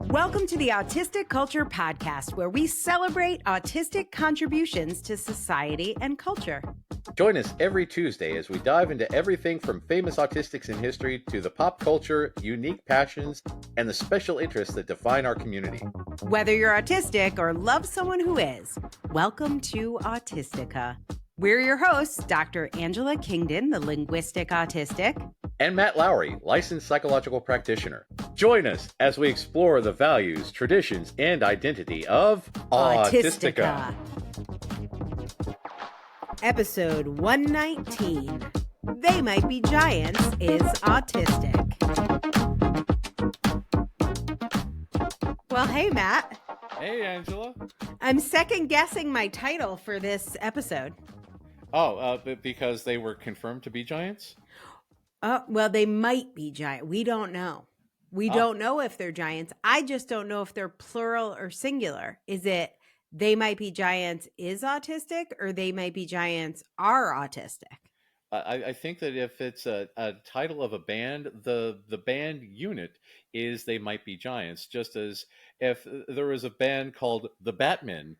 Welcome to the Autistic Culture Podcast, where we celebrate autistic contributions to society and culture. Join us every Tuesday as we dive into everything from famous autistics in history to the pop culture, unique passions, and the special interests that define our community. Whether you're autistic or love someone who is, welcome to Autistica. We're your hosts, Dr. Angela Kingdon, the linguistic autistic, and Matt Lowry, licensed psychological practitioner. Join us as we explore the values, traditions, and identity of Autistica. Episode 119, They Might Be Giants, is autistic. Well, hey, Matt. Hey, Angela. I'm second guessing my title for this episode. Because they were confirmed to be giants? Well, they might be giant. We don't know. We don't know if they're giants. I just don't know if they're plural or singular. Is it they might be giants is autistic, or they might be giants are autistic? I think that if it's a title of a band, the band unit is They Might Be Giants. Just as if there was a band called the Batmen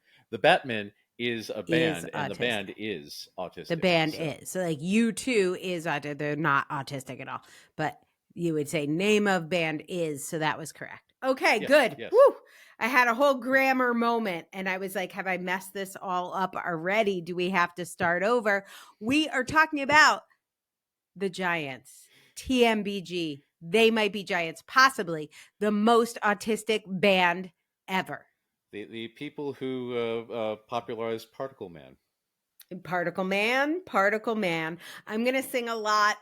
is a band, and the band is autistic. The band is. So like U2 is autistic. They're not autistic at all. But you would say name of band is, so that was correct. Okay, yes, good. Yes. Woo! I had a whole grammar moment, and I was like, have I messed this all up already? Do we have to start over? We are talking about the Giants, TMBG. They Might Be Giants, possibly the most autistic band ever. The people who popularized Particle Man. Particle Man. I'm going to sing a lot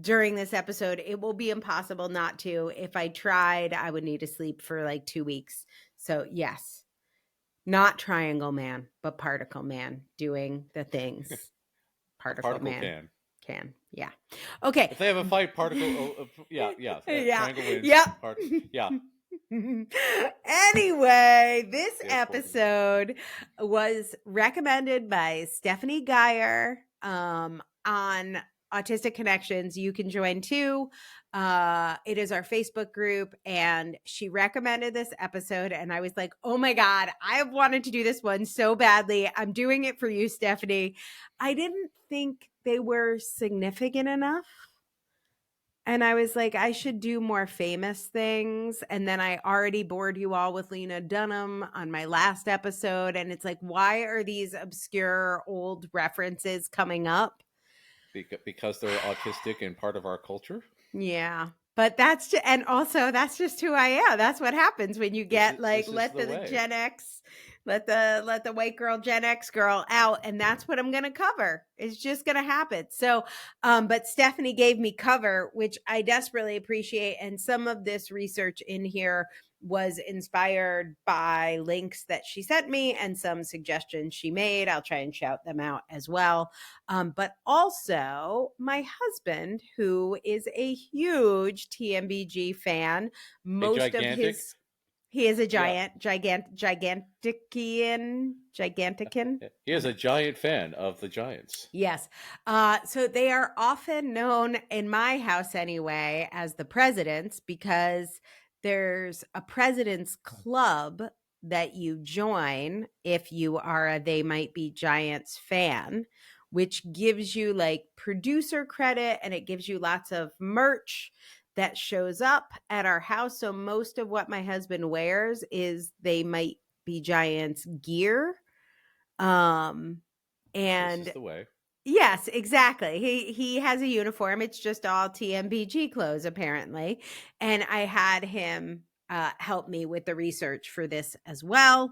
during this episode. It will be impossible not to. If I tried, I would need to sleep for like 2 weeks. So yes, not Triangle Man, but Particle Man doing the things. Particle Man can. Yeah. Okay. If they have a fight, Particle. Yeah. Triangle wins. Yep. Yeah. Anyway, this episode was recommended by Stephanie Geyer on Autistic Connections. You can join too. It is our Facebook group, and she recommended this episode, and I was like, oh my God, I have wanted to do this one so badly. I'm doing it for you, Stephanie. I didn't think they were significant enough. And I was like, I should do more famous things. And then I already bored you all with Lena Dunham on my last episode. And it's like, why are these obscure old references coming up? Because they're autistic and part of our culture? Yeah. But that's just who I am. That's what happens when you get let the Gen X, let the white girl Gen X girl out, and that's what I'm going to cover. It's just going to happen. So, but Stephanie gave me cover, which I desperately appreciate, and some of this research in here was inspired by links that she sent me and some suggestions she made. I'll try and shout them out as well. But also my husband, who is a huge TMBG fan, he is a gigantician. He is a giant fan of the Giants. Yes. So they are often known in my house anyway as the presidents, because there's a president's club that you join if you are a They Might Be Giants fan, which gives you like producer credit, and it gives you lots of merch that shows up at our house. So most of what my husband wears is They Might Be Giants gear. And this is the way. Yes, exactly. He has a uniform. It's just all TMBG clothes, apparently. And I had him help me with the research for this as well.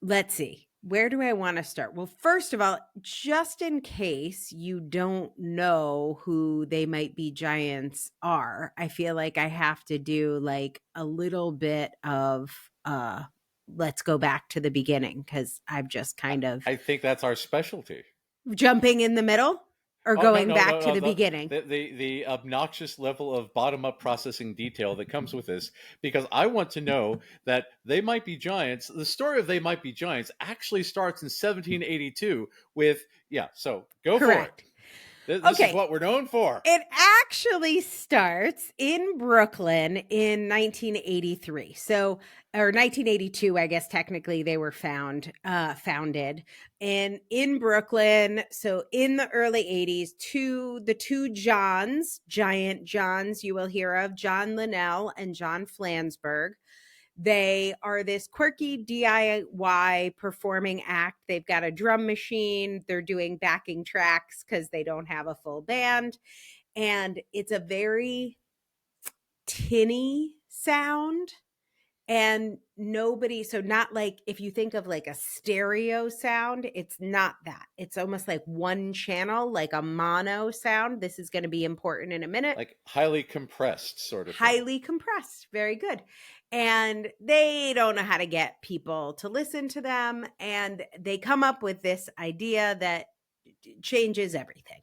Let's see. Where do I want to start? Well, first of all, just in case you don't know who They Might Be Giants are, I feel like I have to do like a little bit of let's go back to the beginning, because I've just kind of... I think that's our specialty. Jumping in the middle or going back to the beginning? The obnoxious level of bottom-up processing detail that comes with this, because I want to know that They Might Be Giants, the story of They Might Be Giants actually starts in 1782 with, so go Correct. for it. This is what we're known for. It actually starts in Brooklyn in 1983. So, or 1982, I guess technically they were founded. And in Brooklyn, so in the early 80s, the two Johns, giant Johns you will hear of, John Linnell and John Flansburgh. They are this quirky DIY performing act. They've got a drum machine. They're doing backing tracks because they don't have a full band. And it's a very tinny sound. And so not like if you think of like a stereo sound, it's not that. It's almost like one channel, like a mono sound. This is going to be important in a minute. Like highly compressed sort of Highly compressed. Very good. And they don't know how to get people to listen to them. And they come up with this idea that changes everything.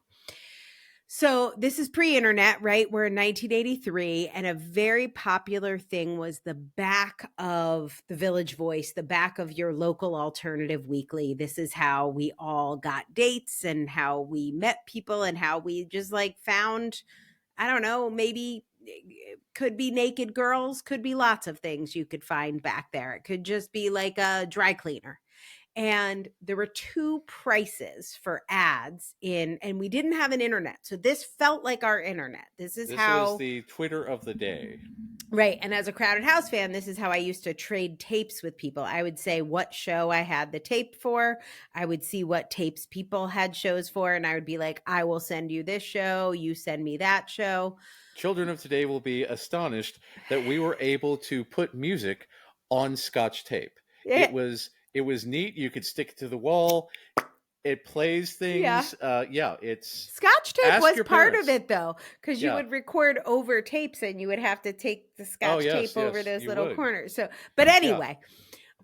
So this is pre-internet, right? We're in 1983, and a very popular thing was the back of the Village Voice, the back of your local alternative weekly. This is how we all got dates and how we met people and how we just like found, I don't know, maybe it could be naked girls, could be lots of things you could find back there. It could just be like a dry cleaner. And there were two prices for ads and we didn't have an internet. So this felt like our internet. This was the Twitter of the day. Right. And as a Crowded House fan, this is how I used to trade tapes with people. I would say what show I had the tape for. I would see what tapes people had shows for. And I would be like, I will send you this show. You send me that show. Children of today will be astonished that we were able to put music on Scotch tape. Yeah. It was neat. You could stick it to the wall. It plays things. Yeah. It's Scotch tape was part of it though, because you Yeah. would record over tapes and you would have to take the Scotch tape over those little would. corners. So, but anyway,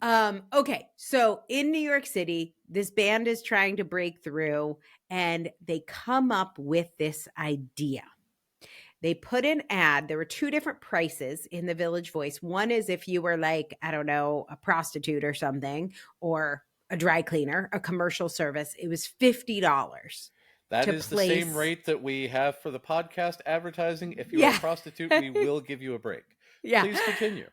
okay. So in New York City, this band is trying to break through and they come up with this idea. They put an ad. There were two different prices in the Village Voice. One is if you were like, I don't know, a prostitute or something, or a dry cleaner, a commercial service. It was $50. That is the same rate that we have for the podcast advertising. If you're a prostitute, we will give you a break. Yeah. Please continue.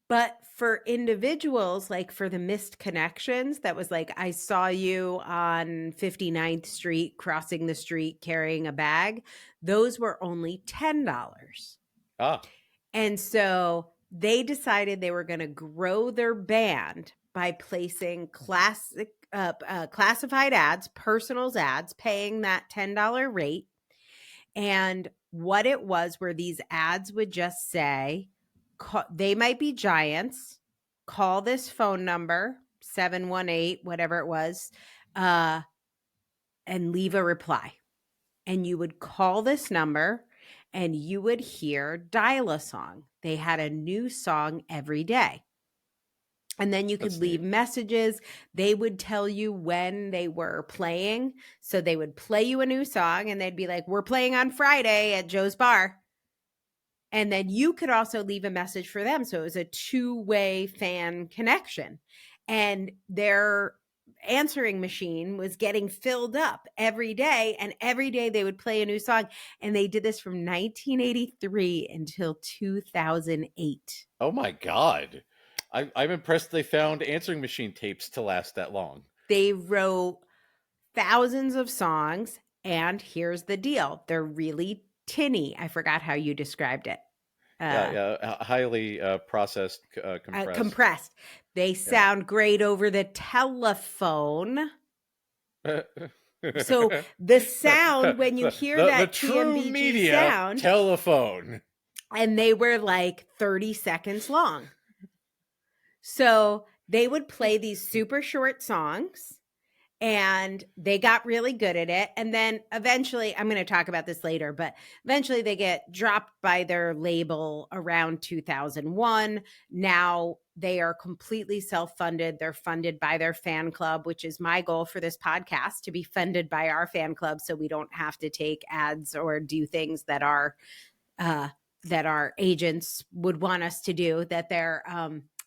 But for individuals, like for the missed connections, that was like, I saw you on 59th Street, crossing the street, carrying a bag. Those were only $10. And so they decided they were going to grow their band by placing classified ads, personals ads, paying that $10 rate. And what it was were these ads would just say, they might be giants, call this phone number, 718, whatever it was, and leave a reply. And you would call this number and you would hear dial a song. They had a new song every day. And then you could leave messages. They would tell you when they were playing. So they would play you a new song and they'd be like, we're playing on Friday at Joe's Bar. And then you could also leave a message for them. So it was a two-way fan connection. And their answering machine was getting filled up every day. And every day they would play a new song. And they did this from 1983 until 2008. Oh my God. I'm impressed they found answering machine tapes to last that long. They wrote thousands of songs. And here's the deal. They're really tinny. I forgot how you described it. Highly processed, compressed. They sound great over the telephone. So the sound when you hear that the TMBG true media sound, telephone, and they were like 30 seconds long. So they would play these super short songs. And they got really good at it. And then eventually, I'm going to talk about this later, but eventually they get dropped by their label around 2001. Now they are completely self-funded. They're funded by their fan club, which is my goal for this podcast, to be funded by our fan club so we don't have to take ads or do things that our agents would want us to do, that they're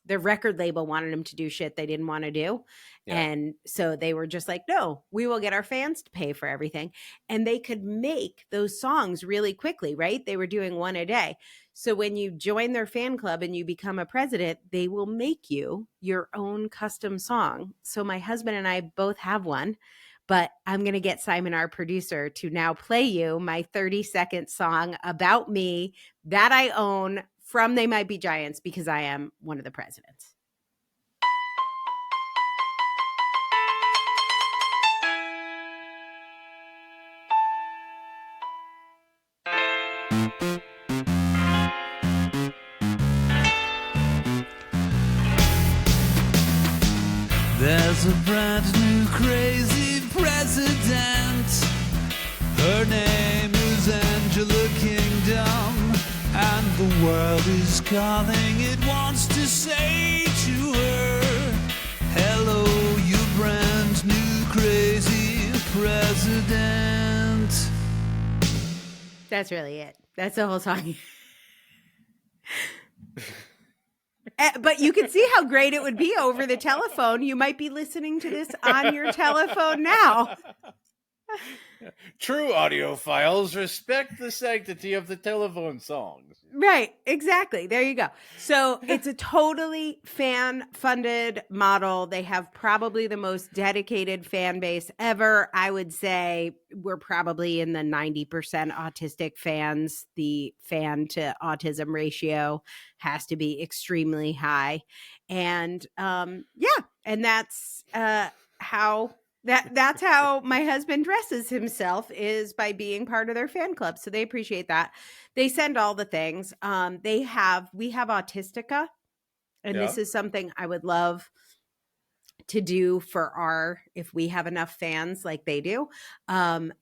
their record label wanted them to do shit they didn't want to do. Yeah. And so they were just like, no, we will get our fans to pay for everything. And they could make those songs really quickly, right? They were doing one a day. So when you join their fan club and you become a president, they will make you your own custom song. So my husband and I both have one, but I'm going to get Simon, our producer, to now play you my 30-second song about me that I own from They Might Be Giants because I am one of the presidents. There's a brand new crazy president. Her name is Angela Kingdom, and the world is calling. It wants to say to her, hello, you brand new crazy president. That's really it. That's the whole song. But you can see how great it would be over the telephone. You might be listening to this on your telephone now. True audiophiles respect the sanctity of the telephone songs. Right, exactly. There you go. So it's a totally fan-funded model. They have probably the most dedicated fan base ever. I would say we're probably in the 90% autistic fans. The fan to autism ratio has to be extremely high. And and that's how... That's how my husband dresses himself, is by being part of their fan club. So they appreciate that. They send all the things. We have Autistica, and this is something I would love to do for if we have enough fans like they do.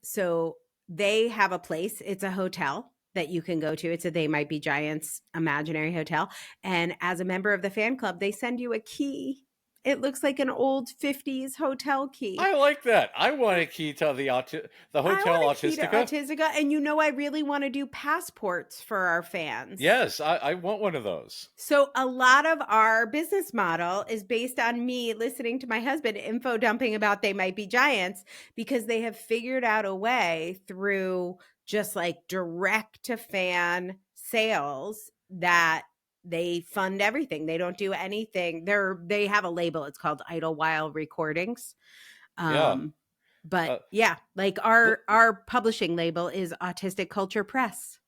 So they have a place. It's a hotel that you can go to. It's a They Might Be Giants imaginary hotel. And as a member of the fan club, they send you a key. It looks like an old 50s hotel key. I like that. I want a key to the hotel Autistica. And I really want to do passports for our fans. Yes, I want one of those. So a lot of our business model is based on me listening to my husband info dumping about They Might Be Giants, because they have figured out a way through just like direct to fan sales that they fund everything. They don't do anything. They have a label. It's called Idlewild Recordings. But our publishing label is Autistic Culture Press.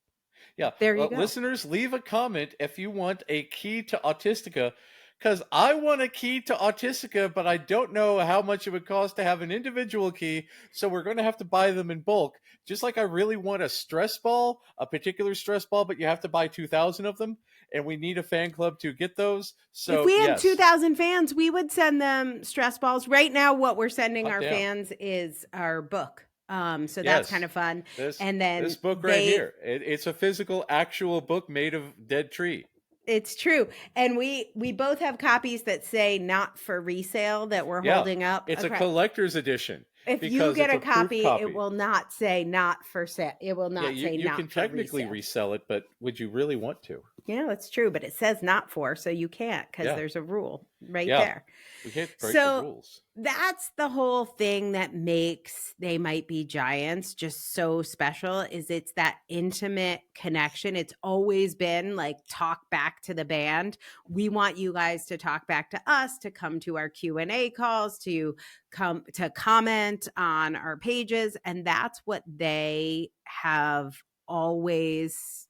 Yeah. There you go. Listeners, leave a comment if you want a key to Autistica, because I want a key to Autistica, but I don't know how much it would cost to have an individual key. So we're going to have to buy them in bulk. Just like I really want a stress ball, a particular stress ball, but you have to buy 2,000 of them. And we need a fan club to get those. So if we had 2,000 fans, we would send them stress balls. Right now, what we're sending our fans is our book. So that's kind of fun. And then this book right here, it's a physical, actual book made of dead tree. It's true. And we both have copies that say not for resale that we're holding up. It's a collector's edition. If you get a copy, it will not say not for sale. It will not say not for resale. You can technically resell it, but would you really want to? Yeah, that's true. But it says not for, so you can't, because there's a rule right there. We can't break the rules. That's the whole thing that makes They Might Be Giants just so special, is it's that intimate connection. It's always been like, talk back to the band. We want you guys to talk back to us, to come to our Q&A calls, to come to comment on our pages. And that's what they have always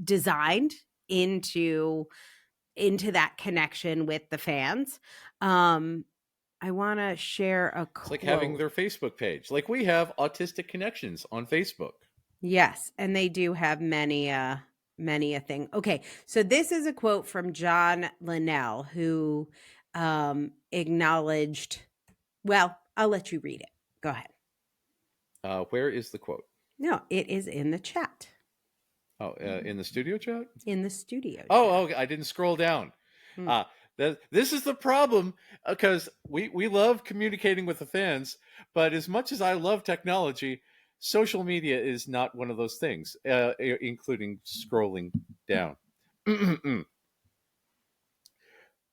designed into that connection with the fans. I want to share a quote. It's like having their Facebook page. Like we have Autistic Connections on Facebook. Yes, and they do have many a thing. Okay, so this is a quote from John Linnell, who acknowledged, well, I'll let you read it. Go ahead. Where is the quote? No, it is in the chat. Oh, in the studio chat? In the studio chat. Oh, I didn't scroll down. This is the problem, because we love communicating with the fans, but as much as I love technology, social media is not one of those things, including scrolling down.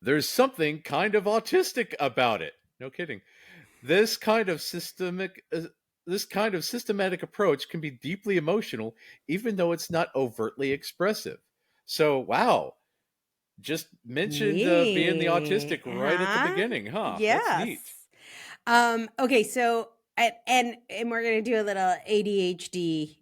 There's something kind of autistic about it. No kidding. This kind of systematic approach can be deeply emotional, even though it's not overtly expressive. So, wow, just mentioned being the autistic right at the beginning, huh? Yes. That's neat. Okay, so and we're gonna do a little ADHD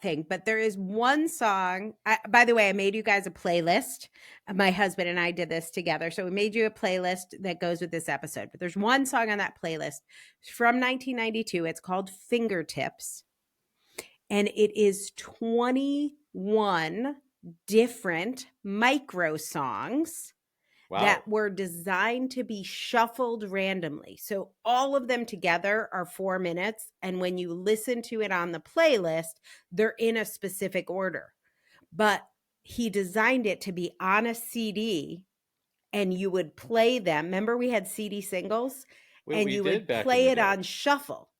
thing, but there is one song. By the way, I made you guys a playlist. My husband and I did this together, so we made you a playlist that goes with this episode. But there's one song on that playlist from 1992. It's called Fingertips, and it is 21 different micro songs. Wow. That were designed to be shuffled randomly. So all of them together are 4 minutes. And when you listen to it on the playlist, they're in a specific order. But he designed it to be on a CD and you would play them. Remember we had CD singles? And you would play it on shuffle.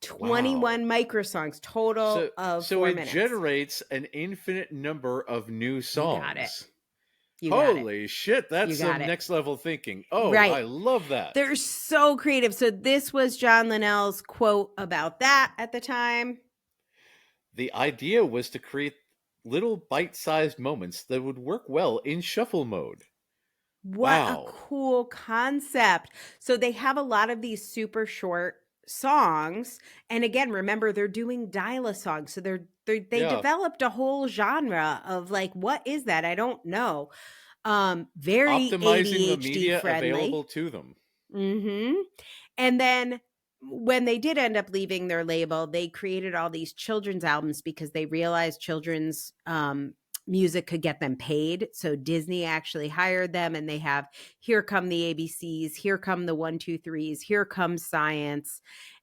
21 micro songs total of 4 minutes. So it generates an infinite number of new songs. You got it. Holy shit, that's some next level thinking. Oh, right. I love that. They're so creative. So this was John Linnell's quote about that at the time. The idea was to create little bite-sized moments that would work well in shuffle mode. What a cool concept. So they have a lot of these super short songs. And again, remember, they're doing dial-a-song. So they developed a whole genre of like, what is that? I don't know. Very optimizing ADHD the media friendly. Available to them. Mm-hmm. And then when they did end up leaving their label, they created all these children's albums because they realized children's music could get them paid. So Disney actually hired them, and they have Here Come the ABCs, Here Come the 1, 2, 3s, Here Comes Science.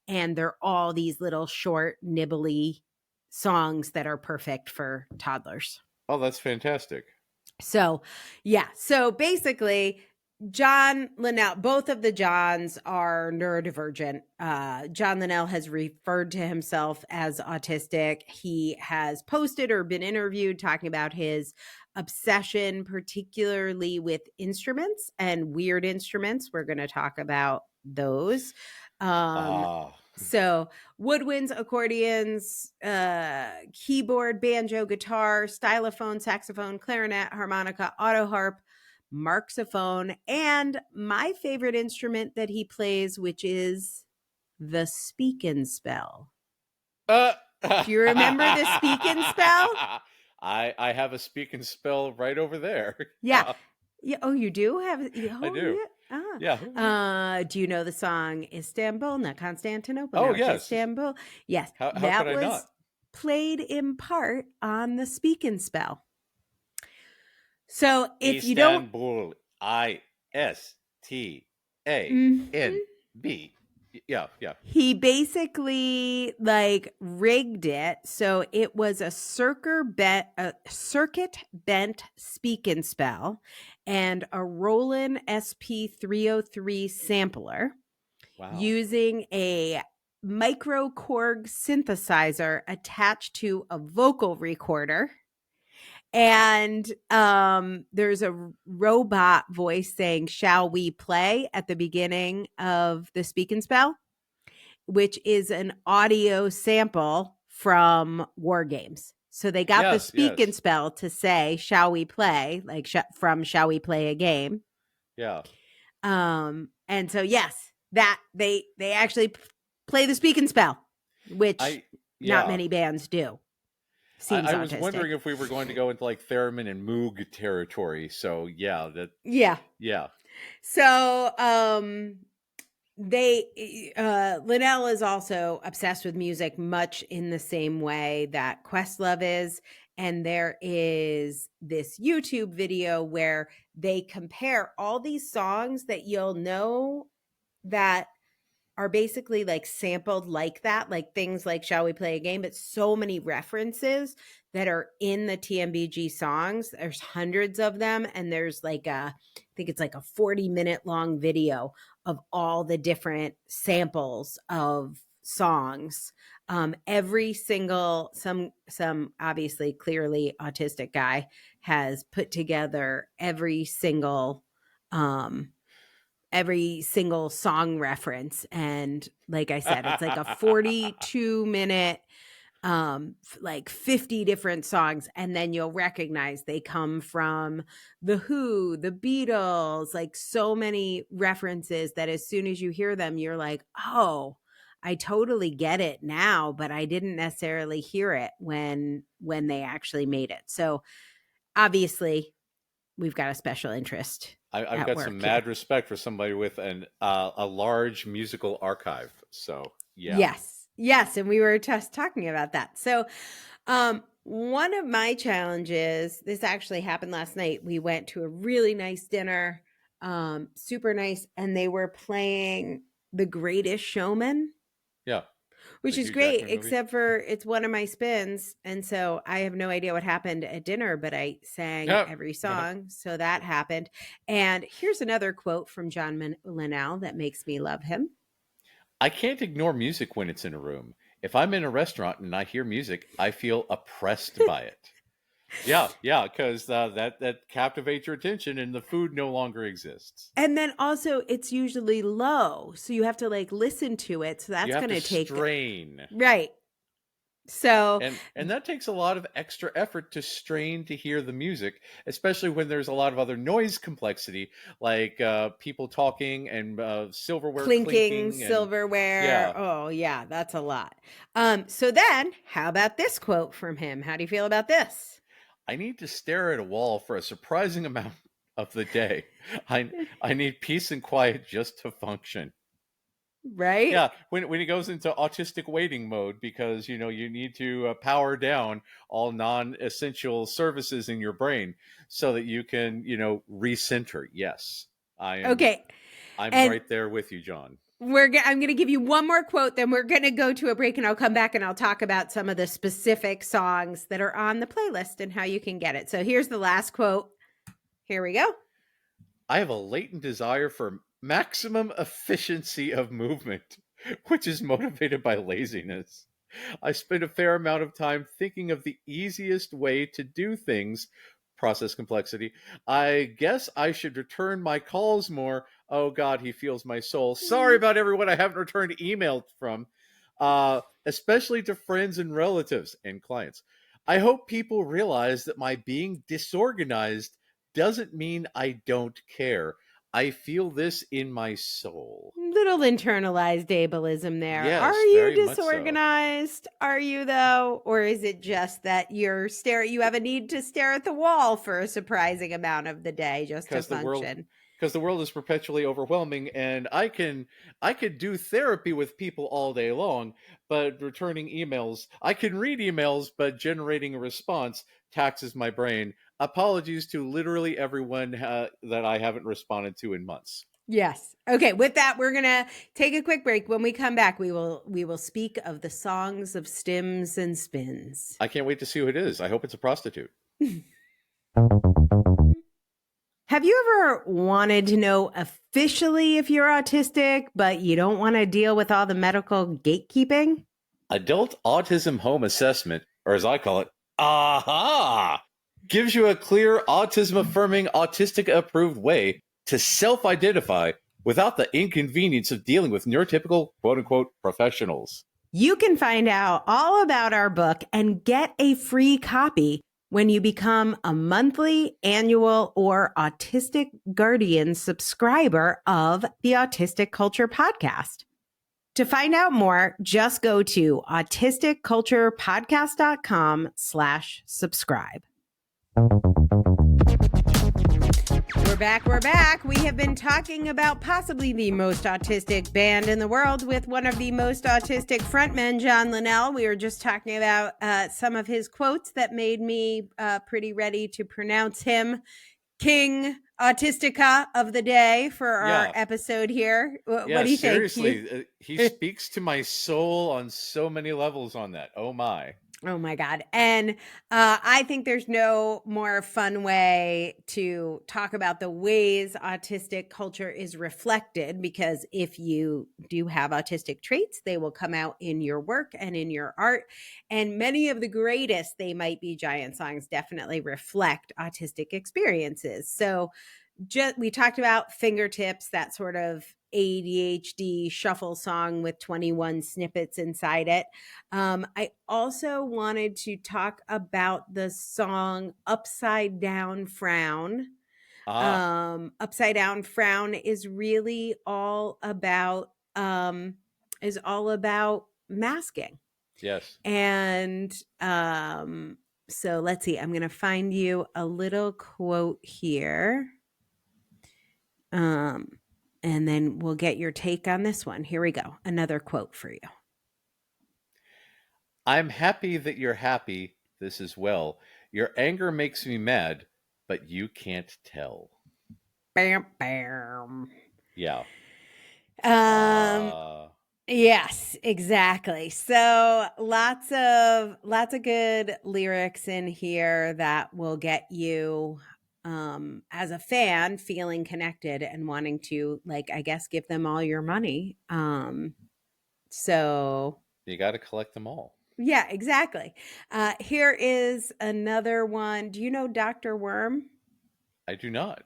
And they're all these little short, nibbly songs that are perfect for toddlers. Oh, that's fantastic. So, yeah. So basically, John Linnell, both of the Johns are neurodivergent. John Linnell has referred to himself as autistic. He has posted or been interviewed talking about his obsession, particularly with instruments and weird instruments. We're going to talk about those. So woodwinds, accordions, keyboard, banjo, guitar, stylophone, saxophone, clarinet, harmonica, auto harp, marxophone, and my favorite instrument that he plays, which is the speak and spell. Do you remember the speak and spell? I have a speak and spell right over there. Yeah. Yeah. Oh, you do have? I do. Yeah. Yeah. Do you know the song Istanbul, not Constantinople? Oh, no, yes. Istanbul. Yes. How that could was I not? played in part on the speak and spell. So if you don't, Istanbul, ISTANB. Yeah. He basically like rigged it so it was a circuit bent speak and spell and a Roland SP303 sampler. Wow. Using a micro Korg synthesizer attached to a vocal recorder. And there's a robot voice saying, "Shall we play?" at the beginning of the speak and spell, which is an audio sample from War Games. So they got the speak and spell to say, "Shall we play?" Like from "Shall we play a game?" Yeah. And so yes, that they actually play the speak and spell, which not many bands do. I was wondering if we were going to go into like theremin and moog territory. So yeah. So Linnell is also obsessed with music, much in the same way that Questlove is. And there is this YouTube video where they compare all these songs that you'll know that are basically like sampled like that, like things like "Shall we play a game?" But so many references that are in the TMBG songs. There's hundreds of them. And there's like I think it's like a 40-minute long video of all the different samples of songs Every single, some obviously clearly autistic guy has put together every single song reference. And like I said, it's like a 42-minute, like 50 different songs. And then you'll recognize they come from The Who, The Beatles, like so many references that as soon as you hear them, you're like, oh, I totally get it now, but I didn't necessarily hear it when they actually made it. So obviously we've got a special interest. I've got some mad respect for somebody with a large musical archive. So yeah. Yes. And we were just talking about that. So one of my challenges, this actually happened last night. We went to a really nice dinner, super nice. And they were playing The Greatest Showman. Yeah. Which is great, except for it's one of my spins. And so I have no idea what happened at dinner, but I sang every song. So that happened. And here's another quote from John Linnell that makes me love him. I can't ignore music when it's in a room. If I'm in a restaurant and I hear music, I feel oppressed by it. Yeah, because that captivates your attention and the food no longer exists. And then also it's usually low, so you have to like listen to it. So that's going to take strain. Right. So and that takes a lot of extra effort to strain to hear the music, especially when there's a lot of other noise complexity, like people talking and silverware clinking silverware. Yeah. Oh yeah, that's a lot. So then how about this quote from him? How do you feel about this? I need to stare at a wall for a surprising amount of the day. I need peace and quiet just to function. Right? Yeah, when he goes into autistic waiting mode, because you need to power down all non-essential services in your brain so that you can recenter. Yes, I am. Okay, I'm right there with you, John. I'm going to give you one more quote, then we're going to go to a break, and I'll come back and I'll talk about some of the specific songs that are on the playlist and how you can get it. So here's the last quote. Here we go. I have a latent desire for maximum efficiency of movement, which is motivated by laziness. I spend a fair amount of time thinking of the easiest way to do things. Process complexity. I guess I should return my calls more. Oh God, he feels my soul. Sorry about everyone I haven't returned emails from, especially to friends and relatives and clients. I hope people realize that my being disorganized doesn't mean I don't care. I feel this in my soul. Little internalized ableism there. Yes, are you disorganized? So. Are you though? Or is it just that you have a need to stare at the wall for a surprising amount of the day just to function? Because the world is perpetually overwhelming, and I could do therapy with people all day long, but returning emails, I can read emails, but generating a response taxes my brain. Apologies to literally everyone that I haven't responded to in months. Yes. Okay. With that, we're going to take a quick break. When we come back, we will speak of the songs of stims and spins. I can't wait to see who it is. I hope it's a prostitute. Have you ever wanted to know officially if you're autistic, but you don't want to deal with all the medical gatekeeping? Adult Autism Home Assessment, or as I call it, AHA, gives you a clear autism-affirming, autistic-approved way to self-identify without the inconvenience of dealing with neurotypical, quote-unquote, professionals. You can find out all about our book and get a free copy when you become a monthly, annual, or Autistic Guardian subscriber of the Autistic Culture Podcast. To find out more, just go to autisticculturepodcast.com/subscribe. We're back. We have been talking about possibly the most autistic band in the world with one of the most autistic frontmen, John Linnell. We were just talking about some of his quotes that made me pretty ready to pronounce him King Autistica of the day for our episode here. What do you think? Seriously, he speaks to my soul on so many levels on that. Oh my. Oh my God. And I think there's no more fun way to talk about the ways autistic culture is reflected, because if you do have autistic traits, they will come out in your work and in your art. And many of the greatest They Might Be Giant songs definitely reflect autistic experiences. So we talked about Fingertips, that sort of ADHD shuffle song with 21 snippets inside it. I also wanted to talk about the song Upside Down Frown. Upside Down Frown is really all about masking. Yes. And so let's see, I'm going to find you a little quote here. And then we'll get your take on this one. Here we go. Another quote for you. I'm happy that you're happy. This is well. Your anger makes me mad, but you can't tell. Bam, bam. Yeah. Yes, exactly. So lots of good lyrics in here that will get you as a fan feeling connected and wanting to, like, I guess, give them all your money. So you got to collect them all. Yeah, exactly. Here is another one. Do you know Dr. Worm? I do not.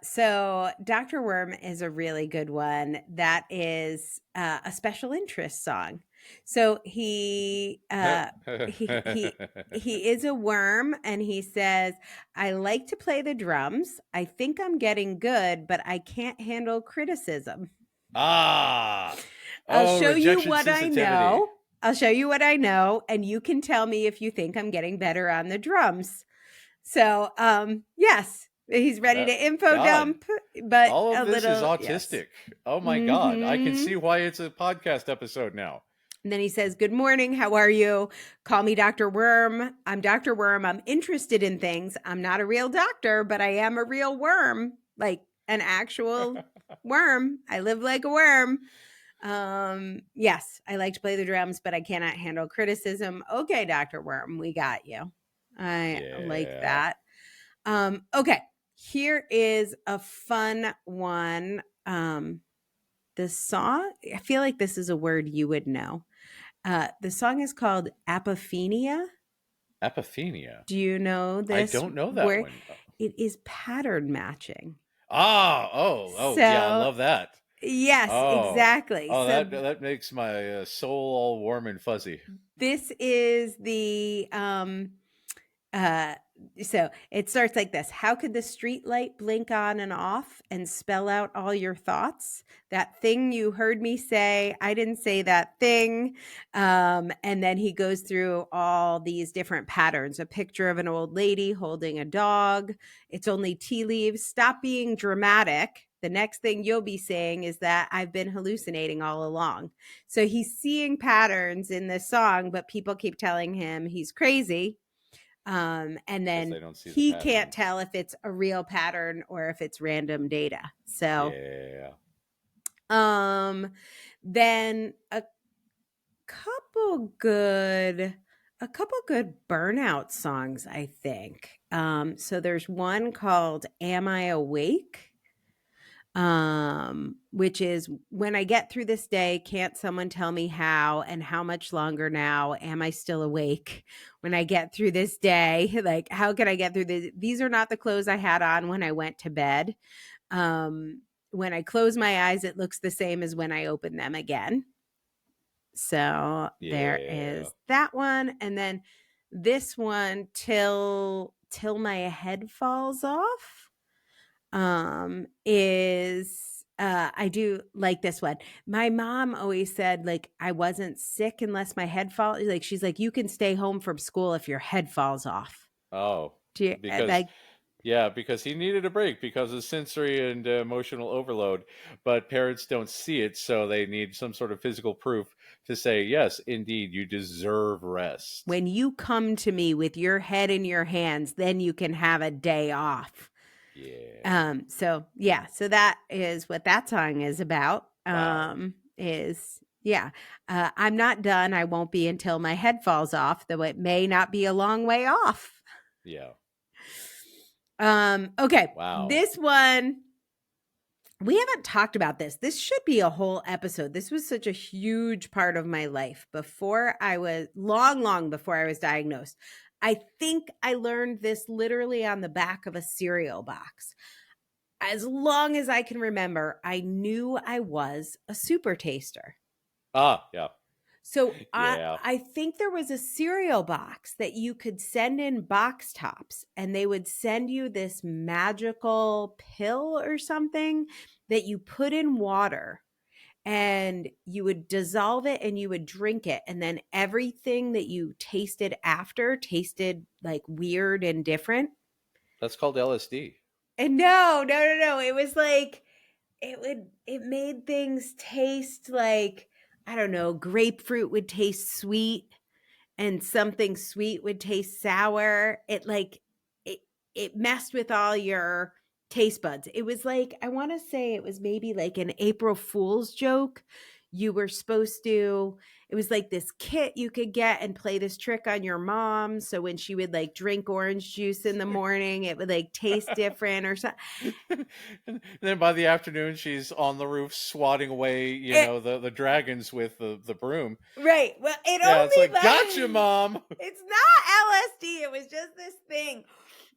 So Dr. Worm is a really good one. That is a special interest song. So he is a worm, and he says, I like to play the drums. I think I'm getting good, but I can't handle criticism. I'll show you what I know. I'll show you what I know, and you can tell me if you think I'm getting better on the drums. So, yes, he's ready to info dump, but all of this is autistic. Yes. Oh my God. I can see why it's a podcast episode now. And then he says, good morning. How are you? Call me Dr. Worm. I'm Dr. Worm. I'm interested in things. I'm not a real doctor, but I am a real worm, like an actual worm. I live like a worm. Yes, I like to play the drums, but I cannot handle criticism. Okay, Dr. Worm, we got you. I like that. Okay, here is a fun one. The song, I feel like this is a word you would know. The song is called Apophenia. Apophenia? Do you know this? I don't know that one. It is pattern matching. Yeah, I love that. Yes, exactly. Oh, so that makes my soul all warm and fuzzy. This is the so it starts like this. How could the street light blink on and off and spell out all your thoughts? That thing you heard me say, I didn't say that thing. And then he goes through all these different patterns. A picture of an old lady holding a dog. It's only tea leaves. Stop being dramatic. The next thing you'll be saying is that I've been hallucinating all along. So he's seeing patterns in this song, but people keep telling him he's crazy. And then he can't tell if it's a real pattern or if it's random data. So, then a couple good burnout songs, I think. So there's one called Am I Awake? Which is, when I get through this day, can't someone tell me how and how much longer now? Am I still awake? When I get through this day, like, how can I get through this? These are not the clothes I had on when I went to bed. When I close my eyes, it looks the same as when I open them again. So there is that one. And then this one, till my head falls off. I do like this one. My mom always said, like, I wasn't sick unless my head falls. Like, she's like, you can stay home from school if your head falls off. Oh, because he needed a break because of sensory and emotional overload, but parents don't see it. So they need some sort of physical proof to say, yes, indeed, you deserve rest. When you come to me with your head in your hands, then you can have a day off. So that is what that song is about. Wow. Is Yeah. I'm not done. I won't be until my head falls off, though it may not be a long way off. Yeah. Okay. Wow. This one, we haven't talked about this. This should be a whole episode. This was such a huge part of my life before I was long before I was diagnosed. I think I learned this literally on the back of a cereal box. As long as I can remember, I knew I was a super taster. Yeah. So Yeah. I think there was a cereal box that you could send in box tops, and they would send you this magical pill or something that you put in water, and you would dissolve it and you would drink it. And then everything that you tasted after tasted like weird and different. That's called LSD. And no. It was like, it made things taste like, I don't know, grapefruit would taste sweet and something sweet would taste sour. It messed with all your taste buds. It was like, I want to say it was maybe like an April Fool's joke. You were supposed to, it was like this kit you could get and play this trick on your mom. So when she would like drink orange juice in the morning, it would like taste different or something. And then by the afternoon, she's on the roof swatting away, the dragons with the broom. Right. Well, it's like, gotcha, Mom. It's not LSD. It was just this thing.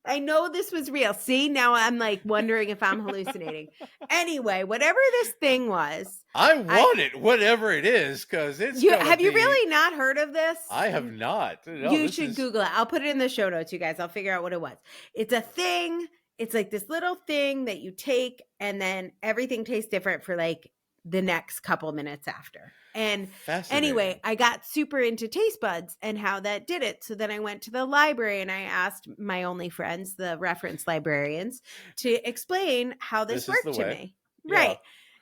I know this was real. See, now I'm like wondering if I'm hallucinating. Anyway, whatever this thing was. I want it, whatever it is, because it's. Have you really not heard of this? I have not. No, you should Google it. I'll put it in the show notes, you guys. I'll figure out what it was. It's a thing. It's like this little thing that you take, and then everything tastes different for like the next couple minutes after. And anyway, I got super into taste buds and how that did it. So then I went to the library and I asked my only friends, the reference librarians, to explain how this worked to me. Yeah. Right.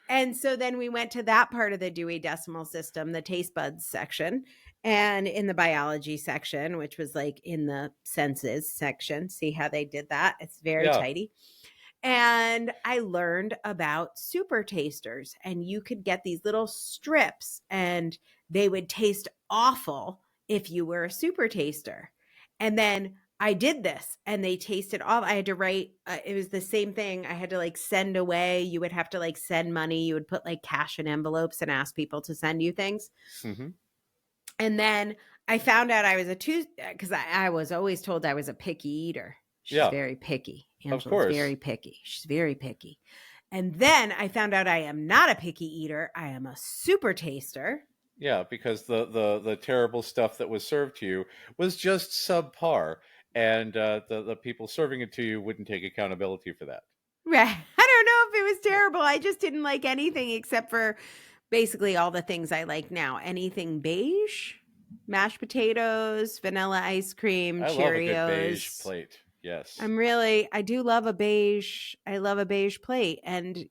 And so then we went to that part of the Dewey Decimal System, the taste buds section, and in the biology section, which was like in the senses section. See how they did that? It's very tidy. And I learned about super tasters, and you could get these little strips and they would taste awful if you were a super taster. And then I did this and they tasted awful. I had to write, it was the same thing. I had to like send away. You would have to like send money. You would put like cash in envelopes and ask people to send you things. Mm-hmm. And then I found out I was because I was always told I was a picky eater. She's very picky. Angela's of course. Very picky. She's very picky. And then I found out I am not a picky eater. I am a super taster. Yeah, because the terrible stuff that was served to you was just subpar, and the people serving it to you wouldn't take accountability for that. Right. I don't know if it was terrible. I just didn't like anything except for basically all the things I like now. Anything beige, mashed potatoes, vanilla ice cream, I Cheerios. love a good beige plate. Yes. I do love a beige. I love a beige plate. And,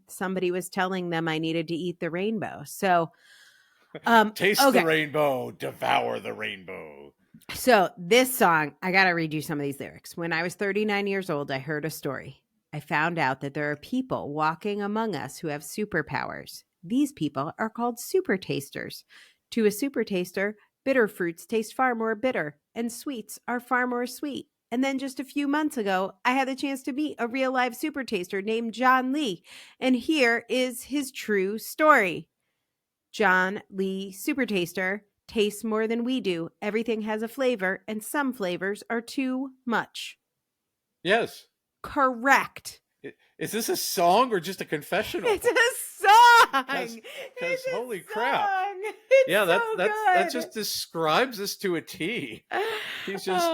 somebody was telling them I needed to eat the rainbow. So, taste the rainbow, devour the rainbow. So this song, I got to read you some of these lyrics. When I was 39 years old, I heard a story. I found out that there are people walking among us who have superpowers. These people are called super tasters. To a super taster, bitter fruits taste far more bitter and sweets are far more sweet. And then just a few months ago, I had the chance to meet a real live super taster named John Lee. And here is his true story. John Lee, super taster, tastes more than we do. Everything has a flavor, and some flavors are too much. Yes. Correct. Is this a song or just a confessional? It's a song. Because holy crap. It's that just describes us to a T. He's just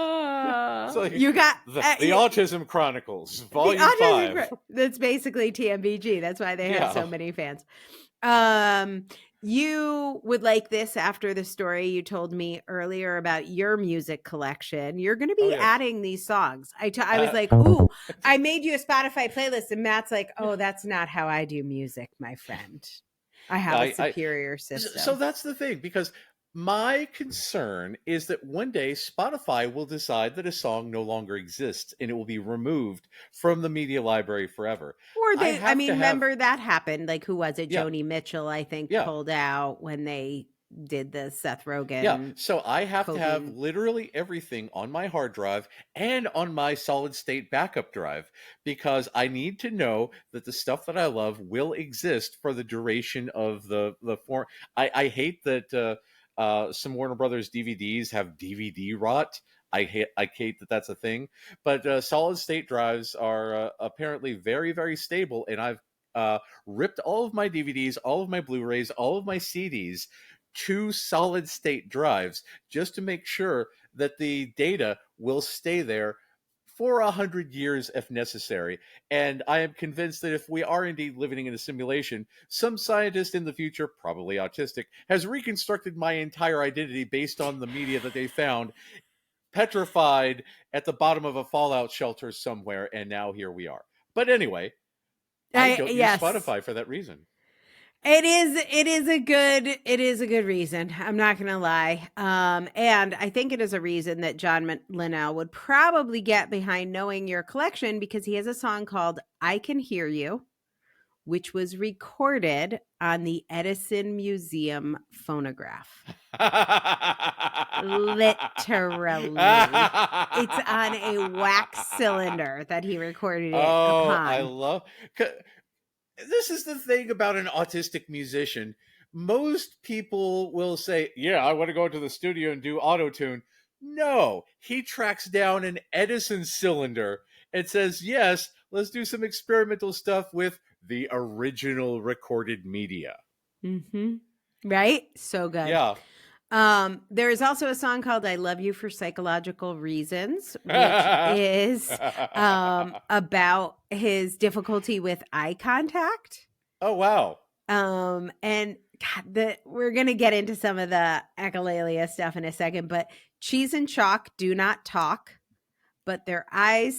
like you got the Autism Chronicles, Volume 5. That's basically TMBG. That's why they have so many fans. You would like this after the story you told me earlier about your music collection. You're going to be adding these songs. I was like, ooh, I made you a Spotify playlist. And Matt's like, oh, that's not how I do music, my friend. I have a superior system. So that's the thing, because My concern is that one day Spotify will decide that a song no longer exists and it will be removed from the media library forever. Or I they, I have mean, to have, remember that happened. Like, who was it? yeah, Joni Mitchell, I think, yeah. pulled out when they did the Seth Yeah, Rogen so I have to have codeine. literally everything on my hard drive and on my solid state backup drive because I need to know that the stuff that I love will exist for the duration of the form. I hate that some Warner Brothers DVDs have DVD rot. I hate that that's a thing, but solid state drives are apparently very, very stable, and I've ripped all of my DVDs, all of my Blu-rays, all of my CDs to solid state drives just to make sure that the data will stay there for 100 years if necessary. And I am convinced that if we are indeed living in a simulation, some scientist in the future, probably autistic, has reconstructed my entire identity based on the media that they found petrified at the bottom of a fallout shelter somewhere, and now here we are. But anyway, I don't use Yes. Spotify for that reason. It is a good reason. I'm not going to lie. And I think it is a reason that John Linnell would probably get behind knowing your collection because he has a song called I Can Hear You, which was recorded on the Edison Museum phonograph. Literally. It's on a wax cylinder that he recorded it upon. I love... This is the thing about an autistic musician. Most people will say, yeah, I want to go into the studio and do auto-tune. No, he tracks down an Edison cylinder and says, yes, let's do some experimental stuff with the original recorded media. Mm-hmm. Right? So good. Yeah. There is also a song called I Love You for Psychological Reasons, which is about his difficulty with eye contact. Oh, wow. And God, we're going to get into some of the echolalia stuff in a second, but cheese and chalk do not talk, but their eyes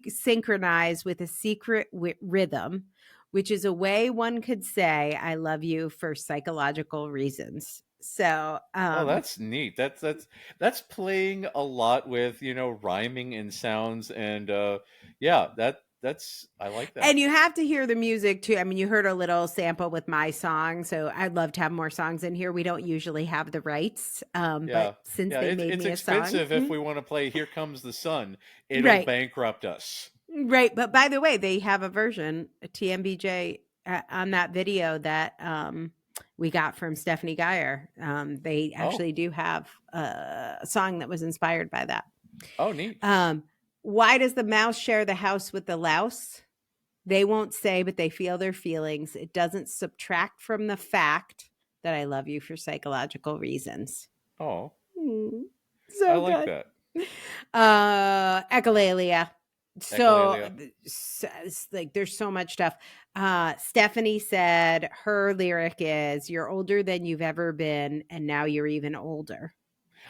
synchronize with a secret rhythm, which is a way one could say I love you for psychological reasons. So, oh, that's neat. That's playing a lot with, rhyming and sounds. And yeah, that's, I like that. And you have to hear the music too. I mean, you heard a little sample with my song, so I'd love to have more songs in here. We don't usually have the rights, but since they made it's me a song, expensive if we want to play Here Comes the Sun, it'll bankrupt us. Right. But by the way, they have a version, a TMBJ on that video that we got from Stephanie Geyer. They actually do have a song that was inspired by that. Oh, neat. Why does the mouse share the house with the louse? They won't say, but they feel their feelings. It doesn't subtract from the fact that I love you for psychological reasons. Oh, so I like good. that. Echolalia. So like there's so much stuff. Stephanie said her lyric is you're older than you've ever been and now you're even older.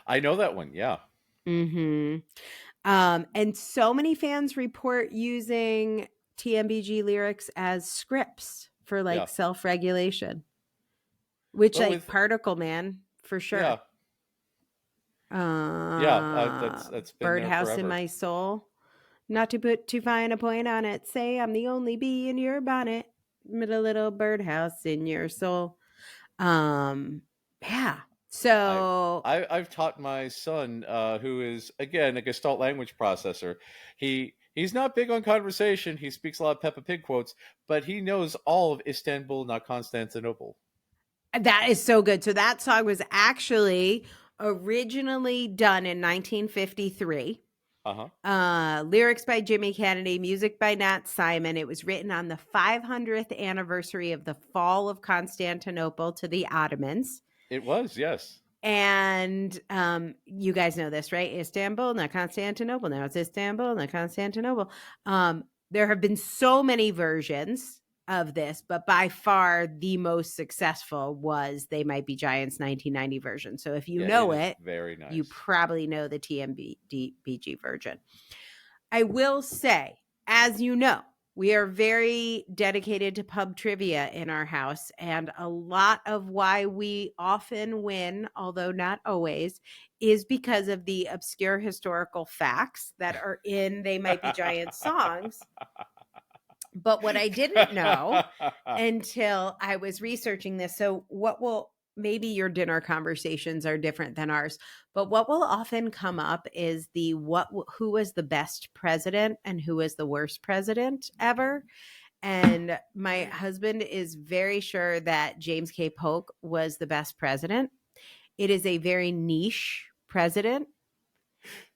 I know that one. Yeah. Mm-hmm. And so many fans report using TMBG lyrics as scripts for like self-regulation, which with Particle Man for sure. Yeah. That's been Birdhouse there in my soul. Not to put too fine a point on it. Say I'm the only bee in your bonnet. With a little birdhouse in your soul. Yeah. So I've taught my son, who is again a Gestalt language processor. He's not big on conversation. He speaks a lot of Peppa Pig quotes, but he knows all of Istanbul, not Constantinople. That is so good. So that song was actually originally done in 1953. Lyrics by Jimmy Kennedy, music by Nat Simon. It was written on the 500th anniversary of the fall of Constantinople to the Ottomans. It was, yes. And you guys know this, right? Istanbul, not Constantinople. Now it's Istanbul, not Constantinople. There have been so many versions of this, but by far the most successful was They Might Be Giants 1990 version. So if you know it, very nice. You probably know the TMBG version. I will say, as you know, We are very dedicated to pub trivia in our house, and a lot of why we often win, although not always, is because of the obscure historical facts that are in They Might Be Giants songs. But what I didn't know until I was researching this, so maybe your dinner conversations are different than ours, but what will often come up is who was the best president and who was the worst president ever. And my husband is very sure that James K. Polk was the best president. It is a very niche president.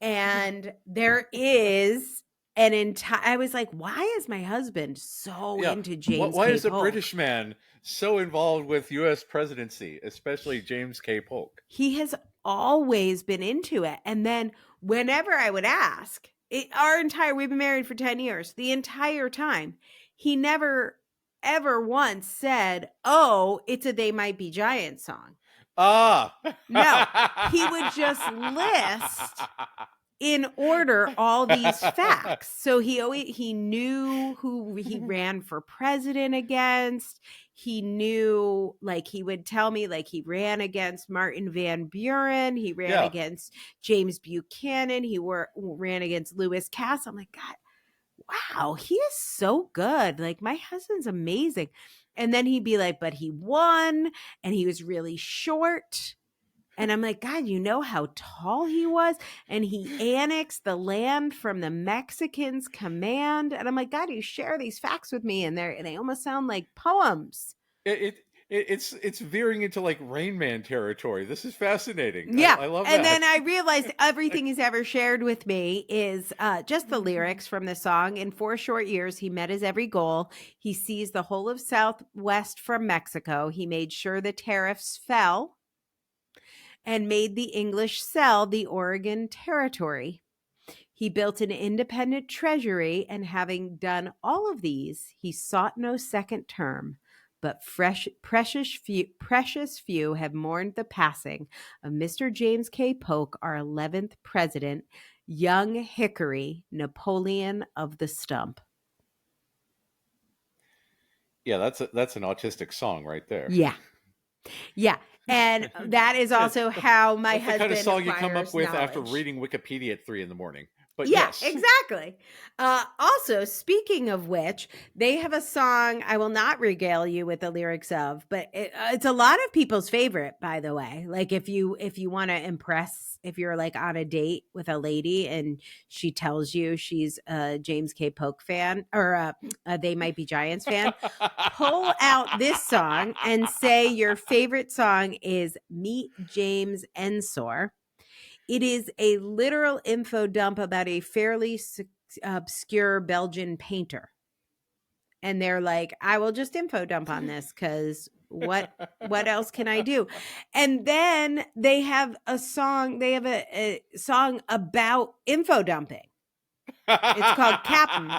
And there is an entire, I was like, why is my husband so into James Why K. is a Polk? British man so involved with U.S. presidency, especially James K. Polk? He has always been into it. And then whenever I would ask, we've been married for 10 years, the entire time, he never ever once said, oh, it's a They Might Be Giants song. No, he would just list in order all these facts. So he knew who he ran for president against. He knew, like, he would tell me, like, he ran against Martin Van Buren. He ran against James Buchanan. He ran against Lewis Cass. I'm like, God, wow, he is so good. Like, my husband's amazing. And then he'd be like, but he won and he was really short. And I'm like, God, you know how tall he was? And he annexed the land from the Mexicans' command. And I'm like, God, you share these facts with me, and they almost sound like poems. It's veering into like Rain Man territory. This is fascinating. Yeah. I love that. And then I realized everything he's ever shared with me is just the lyrics from the song. In 4 short years, he met his every goal. He seized the whole of Southwest from Mexico. He made sure the tariffs fell and made the English sell the Oregon Territory. He built an independent treasury, and having done all of these, he sought no second term. But precious few have mourned the passing of Mr. James K. Polk, our 11th president, young Hickory, Napoleon of the Stump. Yeah, that's an autistic song right there. Yeah. And that is also how my husband. The kind of song you come up with knowledge. After reading Wikipedia at 3 a.m. But yeah, yes. Exactly. Also, speaking of which, they have a song I will not regale you with the lyrics of, but it's a lot of people's favorite, by the way. Like, if you want to impress, if you're like on a date with a lady and she tells you she's a James K. Polk fan or a They Might Be Giants fan, pull out this song and say your favorite song is Meet James Ensor. It is a literal info dump about a fairly obscure Belgian painter. And they're like, I will just info dump on this because what else can I do? And then they have a song. They have a song about info dumping. It's called Captain.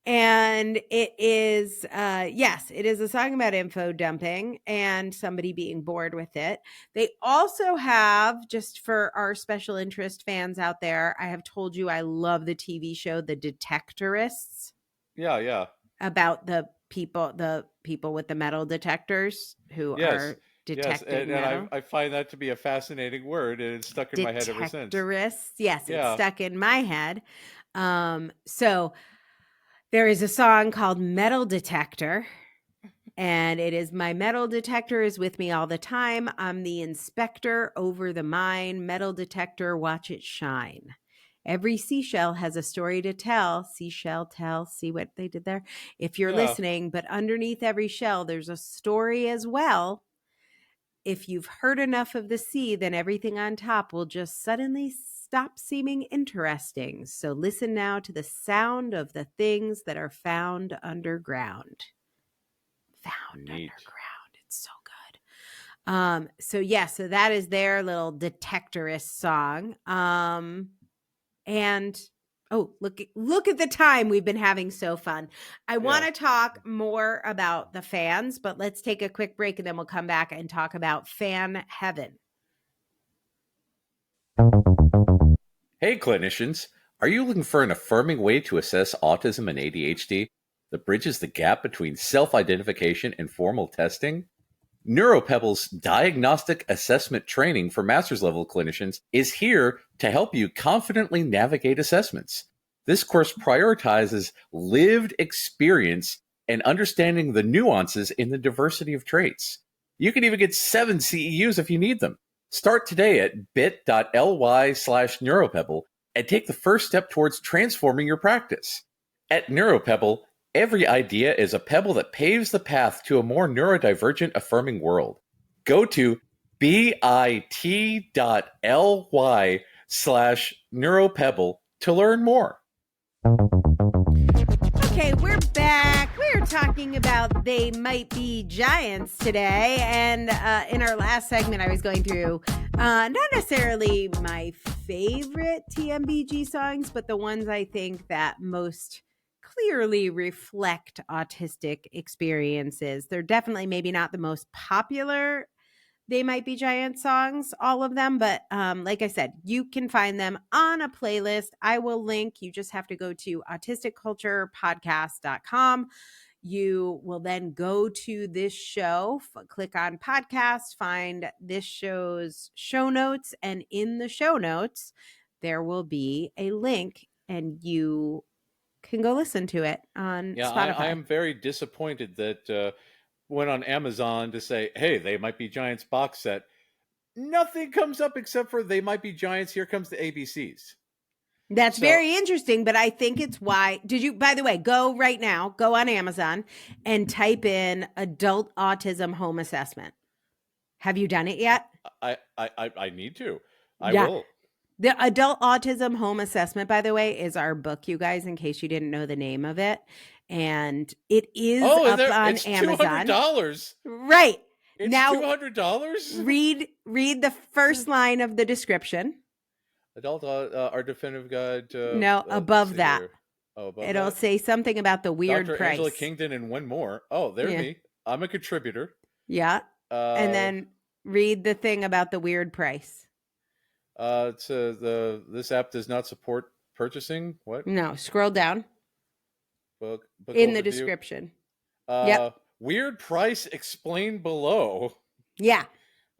And it is, it is a song about info dumping and somebody being bored with it. They also have, just for our special interest fans out there, I have told you I love the TV show, The Detectorists. Yeah. About the people with the metal detectors who are detecting metal. And I find that to be a fascinating word, and it's stuck in my head ever since. Detectorists, yes, it's stuck in my head. So there is a song called Metal Detector, and it is my metal detector is with me all the time. I'm the inspector over the mine. Metal detector, watch it shine. Every seashell has a story to tell. Seashell tell. See what they did there? If you're listening, but underneath every shell, there's a story as well. If you've heard enough of the sea, then everything on top will just suddenly stop seeming interesting. So listen now to the sound of the things that are found underground. Underground. It's so good. So that is their little Detectorist song. And look at the time we've been having so fun. I want to talk more about the fans, but let's take a quick break and then we'll come back and talk about fan heaven. Hey, clinicians. Are you looking for an affirming way to assess autism and ADHD that bridges the gap between self-identification and formal testing? NeuroPebble's diagnostic assessment training for master's level clinicians is here to help you confidently navigate assessments. This course prioritizes lived experience and understanding the nuances in the diversity of traits. You can even get 7 CEUs if you need them. Start today at bit.ly/neuropebble and take the first step towards transforming your practice. At NeuroPebble, every idea is a pebble that paves the path to a more neurodivergent affirming world. Go to bit.ly/neuropebble to learn more. Okay, we're back. We're talking about They Might Be Giants today. And in our last segment, I was going through not necessarily my favorite TMBG songs, but the ones I think that most clearly reflect autistic experiences. They're definitely maybe not the most popular They Might Be Giant songs, all of them, but like I said, you can find them on a playlist. I will link. You just have to go to autisticculturepodcast.com. You will then go to this show, click on podcast, find this show's show notes, and in the show notes, there will be a link, and you can go listen to it on Spotify. I am very disappointed that went on Amazon to say, hey, They Might Be Giants box set. Nothing comes up except for They Might Be Giants. Here comes the ABCs. That's very interesting, but I think it's why. By the way, go right now, go on Amazon and type in adult autism home assessment. Have you done it yet? I need to. I will. The adult autism home assessment, by the way, is our book, you guys, in case you didn't know the name of it. And it is up on Amazon. $200. Right. It's now, $200? Read the first line of the description. Adult our definitive guide. No, above that. Oh, above It'll that? say something about the weird Dr. price. Angela Kingdon and one more. Oh, there's me. I'm a contributor. Yeah. And then read the thing about the weird price. It's this app does not support purchasing. What? No, scroll down. Book in overview. The description. Yep. Weird price explained below. Yeah.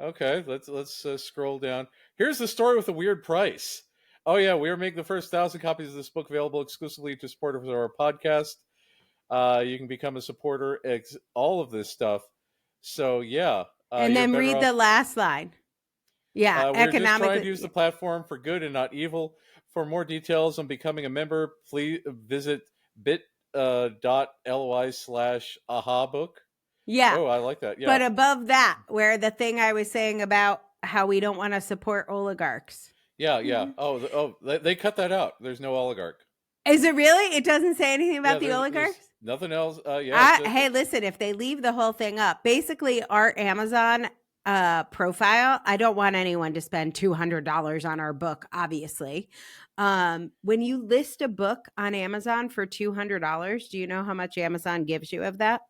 Okay, let's scroll down. Here's the story with the weird price. Oh yeah, we are making the first 1,000 copies of this book available exclusively to supporters of our podcast. You can become a supporter. All of this stuff. So yeah. And then read the last line. Yeah, we're just trying to use the platform for good and not evil. For more details on becoming a member, please visit bit.ly/ahabook. Yeah. Oh, I like that. Yeah. But above that, where the thing I was saying about how we don't want to support oligarchs. Yeah, yeah. Mm-hmm. They cut that out. There's no oligarch. Is it really? It doesn't say anything about the oligarchs? Nothing else. Hey, listen, if they leave the whole thing up, basically our Amazon profile, I don't want anyone to spend $200 on our book, obviously. When you list a book on Amazon for $200, do you know how much Amazon gives you of that?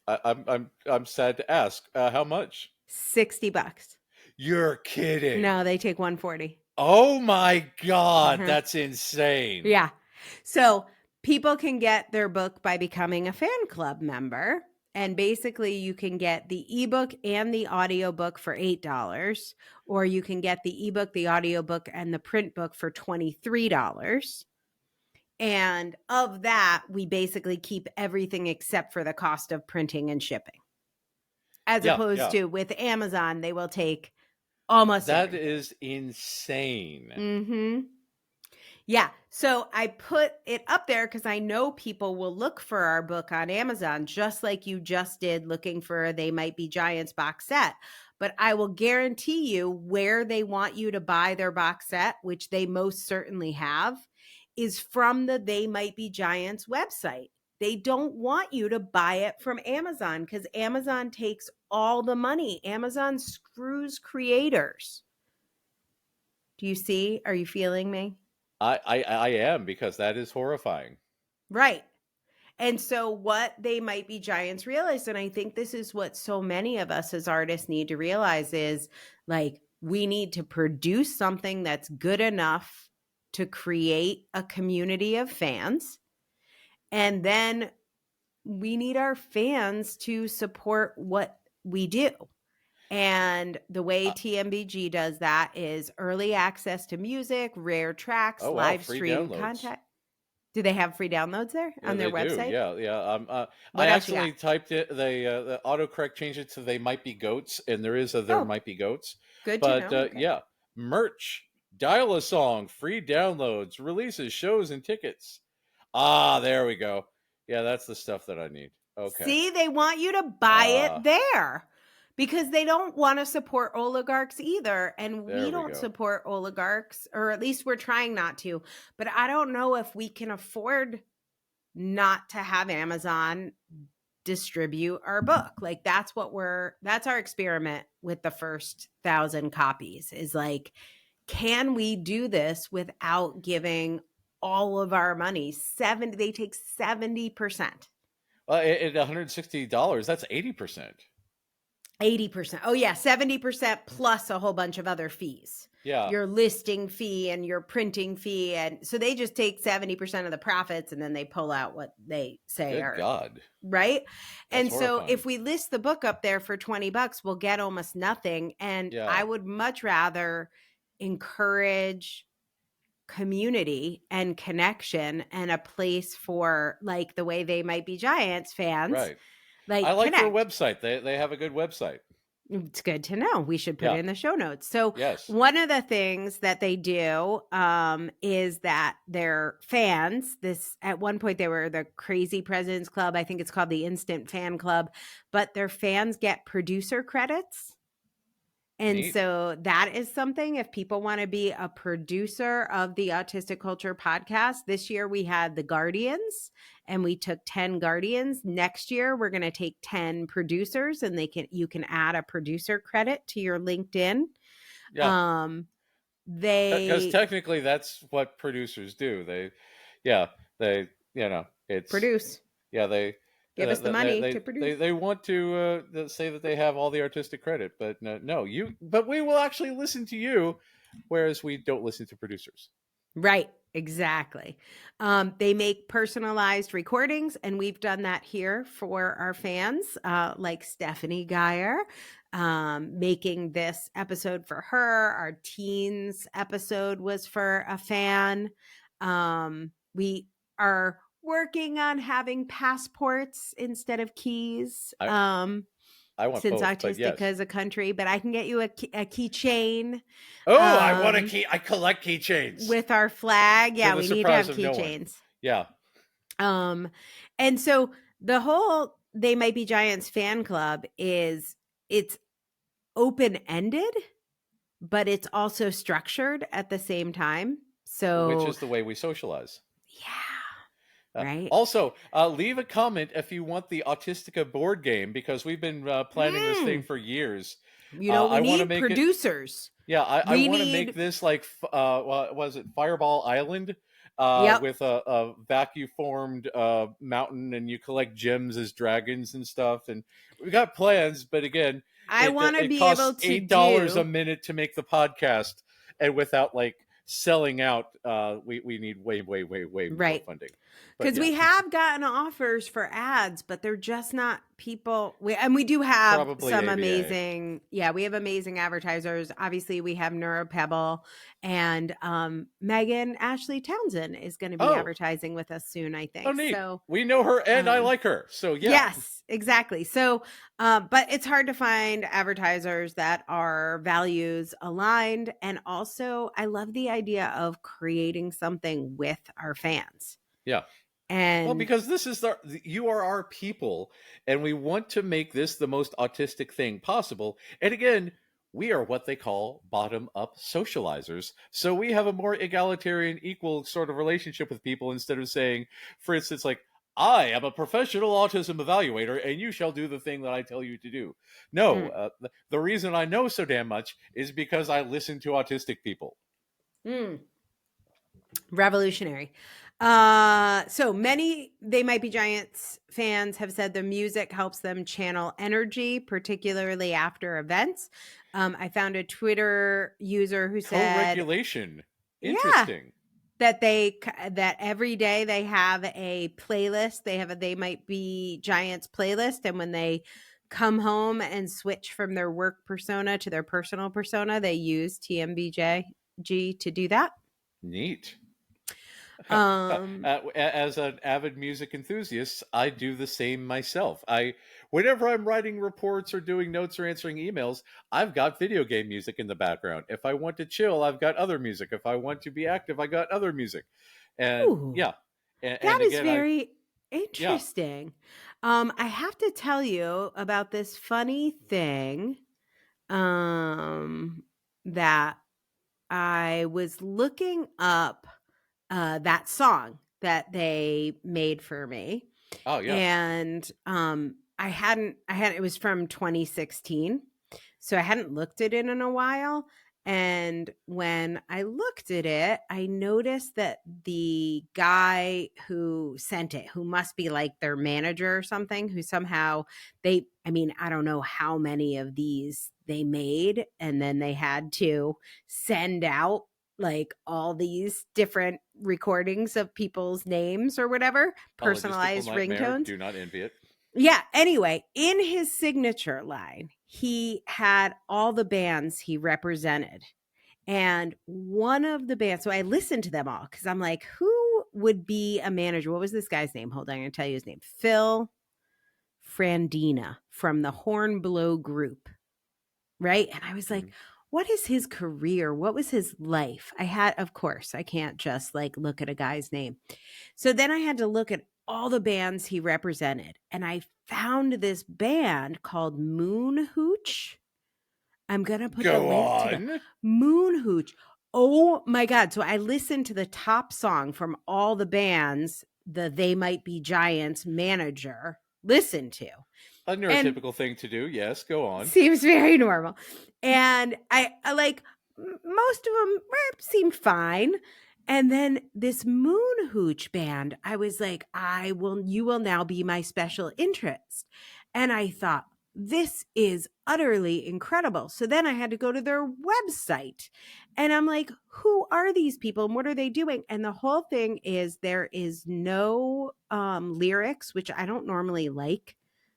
I'm sad to ask. How much? $60. You're kidding. No, they take $140. Oh my God, that's insane. Yeah. So people can get their book by becoming a fan club member. And basically you can get the ebook and the audiobook for $8, or you can get the ebook, the audiobook, and the print book for $23. And of that, we basically keep everything except for the cost of printing and shipping. As opposed to with Amazon, they will take almost everything. That is insane. Mm-hmm. Yeah. So I put it up there because I know people will look for our book on Amazon, just like you just did looking for They Might Be Giants box set. But I will guarantee you where they want you to buy their box set, which they most certainly have, is from the They Might Be Giants website. They don't want you to buy it from Amazon because Amazon takes all the money. Amazon screws creators. Do you see? Are you feeling me? I am, because that is horrifying. Right. And so what They Might Be Giants realized, and I think this is what so many of us as artists need to realize, is like we need to produce something that's good enough to create a community of fans. And then we need our fans to support what we do. And the way TMBG does that is early access to music, rare tracks, live free stream downloads. content. Do they have free downloads there on their website? Do. Yeah. What I else you actually typed it. The autocorrect changed it to "they might be goats," and there is a "there might be goats." Good But to know. Okay. yeah, merch, dial a song, free downloads, releases, shows, and tickets. There we go. Yeah, that's the stuff that I need. Okay. See, they want you to buy it there because they don't want to support oligarchs either. And we don't support oligarchs, or at least we're trying not to. But I don't know if we can afford not to have Amazon distribute our book. Like that's our experiment with the first 1,000 copies is like, can we do this without giving all of our money? They take 70%. At $160, that's 80%. 80%. Oh yeah, 70% plus a whole bunch of other fees. Yeah. Your listing fee and your printing fee. And so they just take 70% of the profits and then they pull out what they say Good are. God. Right? That's and so horrifying. if we list the book up there for $20, we'll get almost nothing. And I would much rather encourage community and connection and a place for like the way They Might Be Giants fans. Right. Like I like connect. their website. They have a good website. It's good to know. We should put it in the show notes. So yes. One of the things that they do is that their fans, at one point they were the Crazy Presidents Club. I think it's called the Instant Fan Club, but their fans get producer credits. And Neat. So that is something if people want to be a producer of the Autistic Culture Podcast. This year we had the Guardians and we took 10 Guardians. Next year we're going to take 10 producers and you can add a producer credit to your LinkedIn. Yeah. Because technically that's what producers do. It's produce. Yeah, they give us the money to produce. They want to say that they have all the artistic credit, but no, but we will actually listen to you, whereas we don't listen to producers. Right, exactly. They make personalized recordings, and we've done that here for our fans, like Stephanie Geyer, making this episode for her. Our teens episode was for a fan. We are working on having passports instead of keys. I want since both, Autistic is a country, but I can get you a keychain. Oh, I want a key. I collect keychains with our flag. Yeah, we need to have keychains. Yeah. And so the whole They Might Be Giants fan club it's open-ended, but it's also structured at the same time. So which is the way we socialize. Yeah. Right. Also, leave a comment if you want the Autistica board game, because we've been planning this thing for years. We need producers. I want to make this like, what was it, Fireball Island? With a vacuum-formed mountain, and you collect gems as dragons and stuff. And we got plans, but again, I want to be able to $8 a minute to make the podcast, and without like selling out, we need way more funding. Because we have gotten offers for ads, but they're just not people. We do have probably some ABA. amazing, we have amazing advertisers. Obviously, we have Neuropebble, and Megan Ashley Townsend is going to be advertising with us soon, I think. Oh, neat. So we know her, and I like her. So yeah. Yes, exactly. So, but it's hard to find advertisers that are values aligned. And also, I love the idea of creating something with our fans. Yeah. And because you are our people, and we want to make this the most autistic thing possible. And again, we are what they call bottom-up socializers. So we have a more egalitarian, equal sort of relationship with people, instead of saying, for instance, like, I am a professional autism evaluator, and you shall do the thing that I tell you to do. No, the reason I know so damn much is because I listen to autistic people. Revolutionary. So many They Might Be Giants fans have said the music helps them channel energy, particularly after events. I found a Twitter user who said co-regulation. Interesting. that that every day they have a playlist. They have a They Might Be Giants playlist, and when they come home and switch from their work persona to their personal persona, they use TMBG to do that. Neat. Um, As an avid music enthusiast, I do the same myself. Whenever I'm writing reports or doing notes or answering emails, I've got video game music in the background. If I want to chill, I've got other music. If I want to be active, I got other music. And Ooh, yeah, and that is again, very yeah, interesting. I have to tell you about this funny thing that I was looking up that song that they made for me. oh yeah, And it was from 2016. So I hadn't looked at it in a while. And when I looked at it, I noticed that the guy who sent it, who must be like their manager or something, who somehow I don't know how many of these they made. And then they had to send out like all these different recordings of people's names or whatever, personalized ringtones. Do not envy it. Yeah. Anyway, in his signature line, he had all the bands he represented. And one of the bands, so I listened to them all because I'm like, who would be a manager? What was this guy's name? Hold on, I'm going to tell you his name. Phil Frandina from the Hornblow Group. Right. And I was like, what is his career? What was his life? Of course, I can't just like look at a guy's name. So then I had to look at all the bands he represented. And I found this band called Moon Hooch. I'm going to put the link to them. Moon Hooch. Oh my God. So I listened to the top song from all the bands the They Might Be Giants manager listened to. A neurotypical thing to do. Yes, go on. Seems very normal. And I like most of them seemed fine. And then this Moon Hooch band, I was like, you will now be my special interest. And I thought, this is utterly incredible. So then I had to go to their website and I'm like, who are these people and what are they doing? And the whole thing is there is no lyrics, which I don't normally like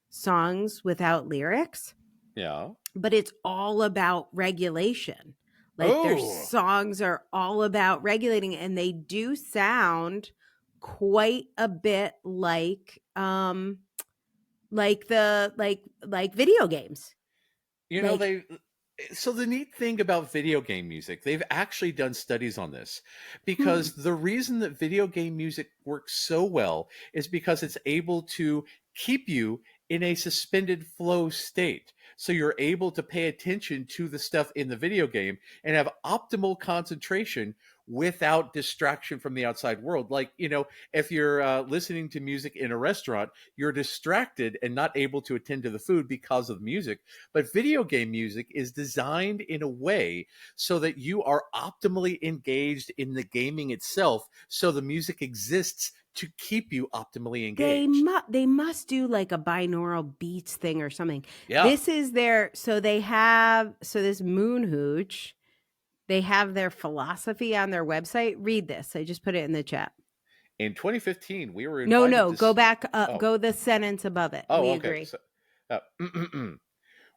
songs without lyrics. Yeah. But it's all about regulation. Like their songs are all about regulating, and they do sound quite a bit like video games. You know, so the neat thing about video game music, they've actually done studies on this, because the reason that video game music works so well is because it's able to keep you in a suspended flow state. So you're able to pay attention to the stuff in the video game and have optimal concentration without distraction from the outside world. Like, you know, if you're listening to music in a restaurant, you're distracted and not able to attend to the food because of music. But video game music is designed in a way so that you are optimally engaged in the gaming itself. So the music exists to keep you optimally engaged. They must do like a binaural beats thing or something. Yeah. This is this Moon Hooch, they have their philosophy on their website. Read this. I just put it in the chat. In 2015, we were invited go back up. Go the sentence above it. We agree. So,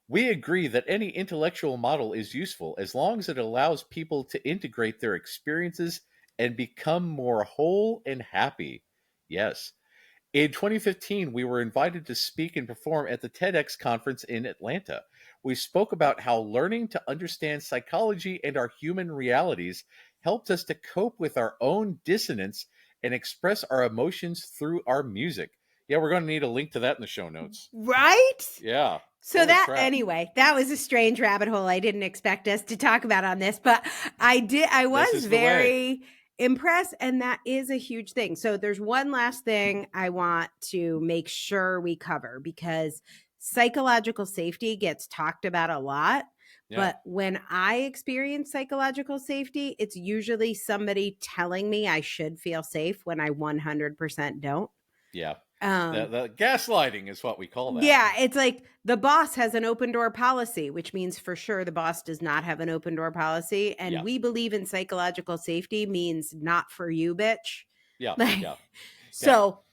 we agree that any intellectual model is useful as long as it allows people to integrate their experiences and become more whole and happy. Yes. In 2015, we were invited to speak and perform at the TEDx conference in Atlanta. We spoke about how learning to understand psychology and our human realities helped us to cope with our own dissonance and express our emotions through our music. Yeah, we're going to need a link to that in the show notes. Right? Yeah. So anyway, that was a strange rabbit hole I didn't expect us to talk about on this, but I was very impressed, and that is a huge thing. So there's one last thing I want to make sure we cover, because psychological safety gets talked about a lot. Yeah. But when I experience psychological safety, it's usually somebody telling me I should feel safe when I 100% don't. Yeah. The gaslighting is what we call that. Yeah, it's like the boss has an open door policy, which means for sure the boss does not have an open door policy. And Yeah. we believe in psychological safety means not for you, bitch. Yeah. Like, Yeah. So,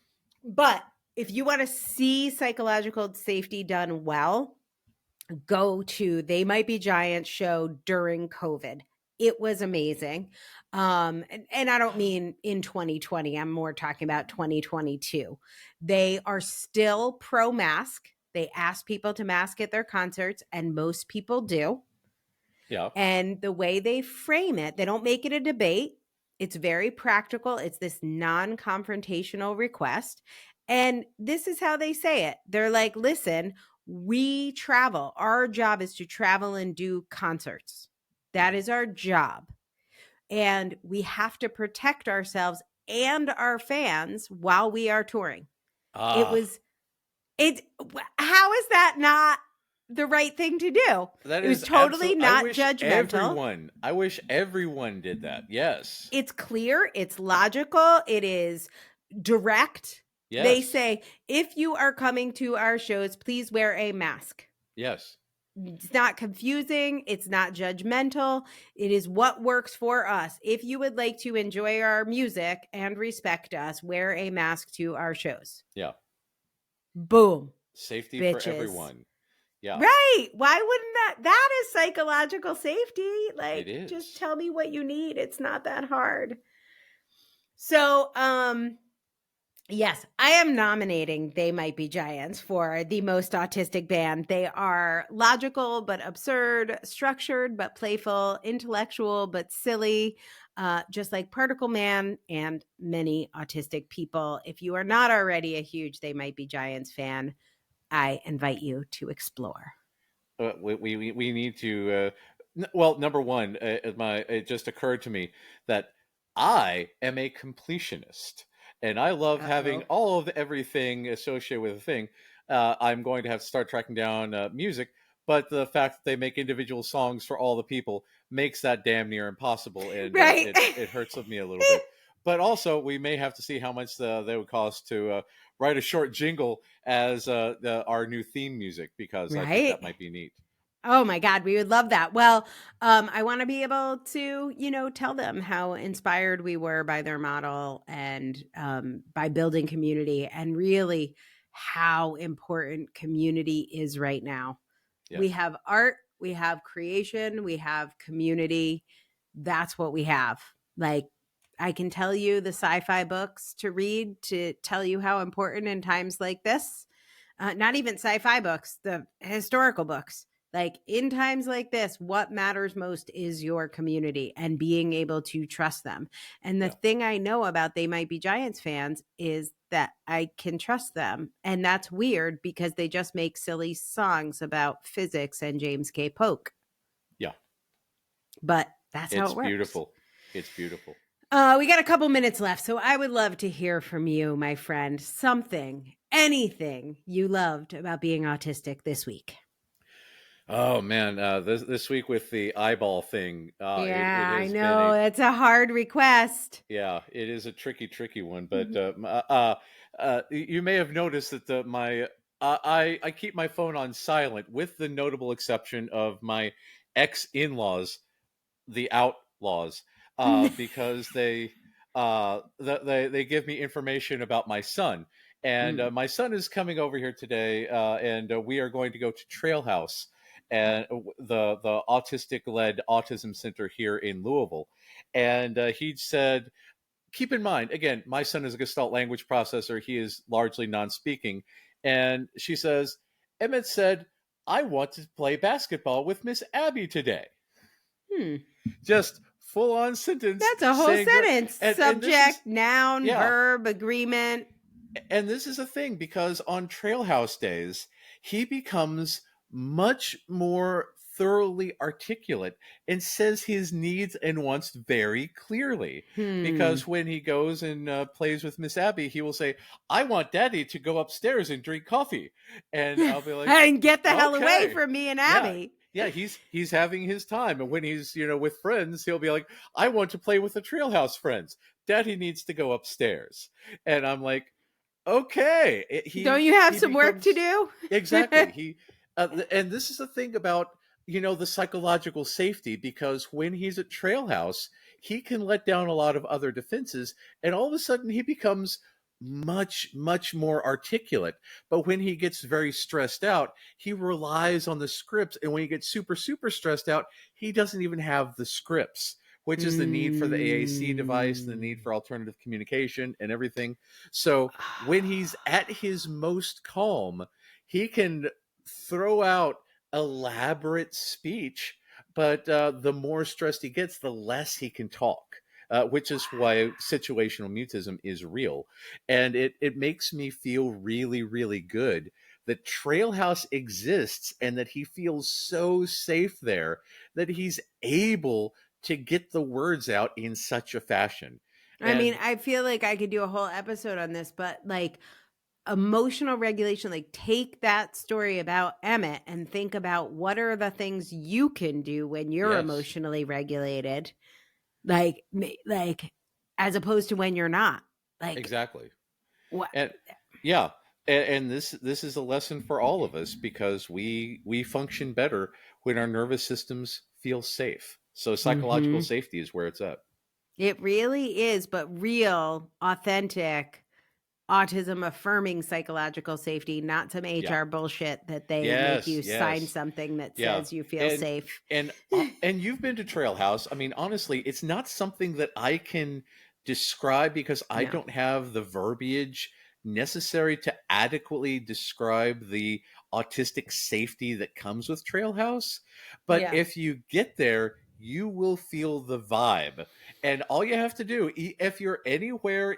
but if you want to see psychological safety done well, go to They Might Be Giants show during COVID. It was amazing. And I don't mean in 2020. I'm more talking about 2022. They are still pro mask. They ask people to mask at their concerts, and most people do. Yeah. And the way they frame it, they don't make it a debate. It's very practical. It's this non-confrontational request. And this is how they say it. They're like, listen, we travel. Our job is to travel and do concerts. That is our job. And we have to protect ourselves and our fans while we are touring. How is that not the right thing to do? That it was is totally not judgmental. I wish everyone did that. Yes. It's clear. It's logical. It is direct. Yes. They say, if you are coming to our shows, please wear a mask. Yes. It's not confusing. It's not judgmental. It is what works for us. If you would like to enjoy our music and respect us, wear a mask to our shows. Yeah. Boom. Safety bitches. For everyone. Yeah. Right. Why wouldn't that is psychological safety. Like, it is. Just tell me what you need. It's not that hard. So, yes, I am nominating They Might Be Giants for the most autistic band. They are logical but absurd, structured but playful, intellectual but silly, just like Particle Man and many autistic people. If you are not already a huge They Might Be Giants fan, I invite you to explore. We need to. Well, number one, it just occurred to me that I am a completionist. And I love having all of everything associated with a thing. I'm going to have to start tracking down music, but the fact that they make individual songs for all the people makes that damn near impossible, and right. it hurts me a little bit. But also, we may have to see how much they would cost to write a short jingle as our new theme music, because I think that might be neat. Oh my God, we would love that. Well, I want to be able to, tell them how inspired we were by their model and by building community, and really how important community is right now. Yes. We have art, we have creation, we have community. That's what we have. Like, I can tell you the sci-fi books to read to tell you how important in times like this, not even sci-fi books, the historical books. Like, in times like this, what matters most is your community and being able to trust them. And the thing I know about They Might Be Giants fans is that I can trust them. And that's weird because they just make silly songs about physics and James K. Polk. Yeah. But that's how it works. Beautiful. It's beautiful. We got a couple minutes left, so I would love to hear from you, my friend. Anything you loved about being autistic this week. Oh man, this week with the eyeball thing. I know it's a hard request. Yeah, it is a tricky one. But you may have noticed that I keep my phone on silent, with the notable exception of my ex-in-laws, the outlaws, because they give me information about my son, and my son is coming over here today, and we are going to go to Trail House, and the autistic-led autism center here in Louisville. And he said, keep in mind, again, my son is a Gestalt language processor. He is largely non-speaking. And she says, Emmett said, I want to play basketball with Miss Abby today. Just full-on sentence. That's a whole sentence. Subject, noun, verb, agreement. And this is a thing, because on Trail House days, he becomes much more thoroughly articulate and says his needs and wants very clearly. Because when he goes and plays with Miss Abby, he will say, I want Daddy to go upstairs and drink coffee. And I'll be like, and get the hell away from me and Abby. Yeah, he's having his time. And when he's, with friends, he'll be like, I want to play with the Trail House friends. Daddy needs to go upstairs. And I'm like, okay. Don't you have some work to do? Exactly. And this is the thing about, the psychological safety, because when he's at Trail House, he can let down a lot of other defenses, and all of a sudden he becomes much, much more articulate. But when he gets very stressed out, he relies on the scripts. And when he gets super, super stressed out, he doesn't even have the scripts, which is the need for the AAC device, the need for alternative communication and everything. So when he's at his most calm, he can throw out elaborate speech, but the more stressed he gets, the less he can talk, which is why situational mutism is real. And it makes me feel really, really good that Trail House exists and that he feels so safe there that he's able to get the words out in such a fashion. I mean, I feel like I could do a whole episode on this, but like emotional regulation, like take that story about Emmett and think about what are the things you can do when you're emotionally regulated, like as opposed to when you're not. Like exactly. What? And yeah. And this is a lesson for all of us, because we function better when our nervous systems feel safe. So psychological safety is where it's at. It really is, but real, authentic, autism affirming psychological safety, not some HR bullshit that they make you sign something that says you feel safe. And you've been to Trail House. I mean, honestly, it's not something that I can describe because I don't have the verbiage necessary to adequately describe the autistic safety that comes with Trail House. But if you get there, you will feel the vibe. And all you have to do, if you're anywhere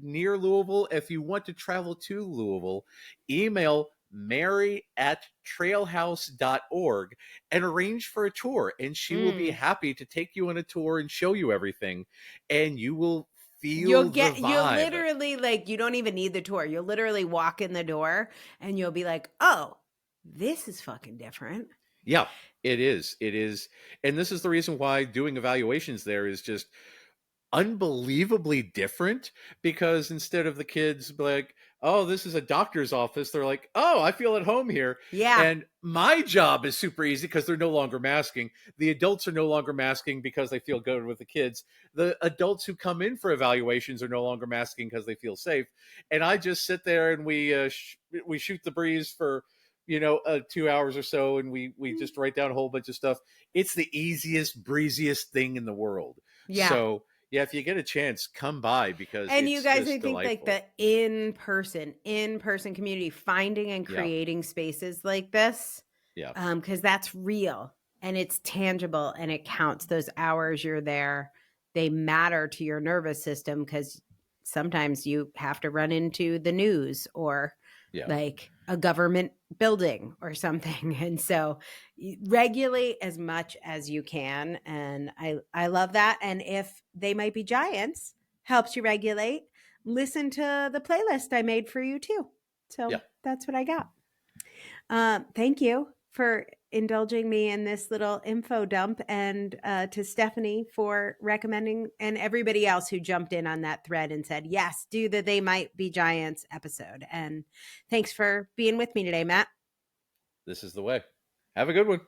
near Louisville, if you want to travel to Louisville, email mary@trailhouse.org and arrange for a tour. And she will be happy to take you on a tour and show you everything. And you will feel the vibe. You'll literally, like, you don't even need the tour. You'll literally walk in the door and you'll be like, oh, this is fucking different. Yeah, it is. It is. And this is the reason why doing evaluations there is just unbelievably different, because instead of the kids like, oh, this is a doctor's office, they're like, oh, I feel at home here. Yeah. And my job is super easy because they're no longer masking. The adults are no longer masking because they feel good with the kids. The adults who come in for evaluations are no longer masking because they feel safe. And I just sit there and we shoot the breeze for 2 hours or so, and we just write down a whole bunch of stuff. It's the easiest, breeziest thing in the world. Yeah. So yeah, if you get a chance, come by, because and it's you guys, just I think delightful. like the in-person community, finding and creating spaces like this, because that's real and it's tangible and it counts. Those hours you're there, they matter to your nervous system, because sometimes you have to run into the news or like a government building or something. And so regulate as much as you can. And I love that. And if They Might Be Giants helps you regulate, listen to the playlist I made for you too. So that's what I got. Thank you for indulging me in this little info dump, and to Stephanie for recommending, and everybody else who jumped in on that thread and said, yes, do the They Might Be Giants episode. And thanks for being with me today, Matt. This is the way. Have a good one.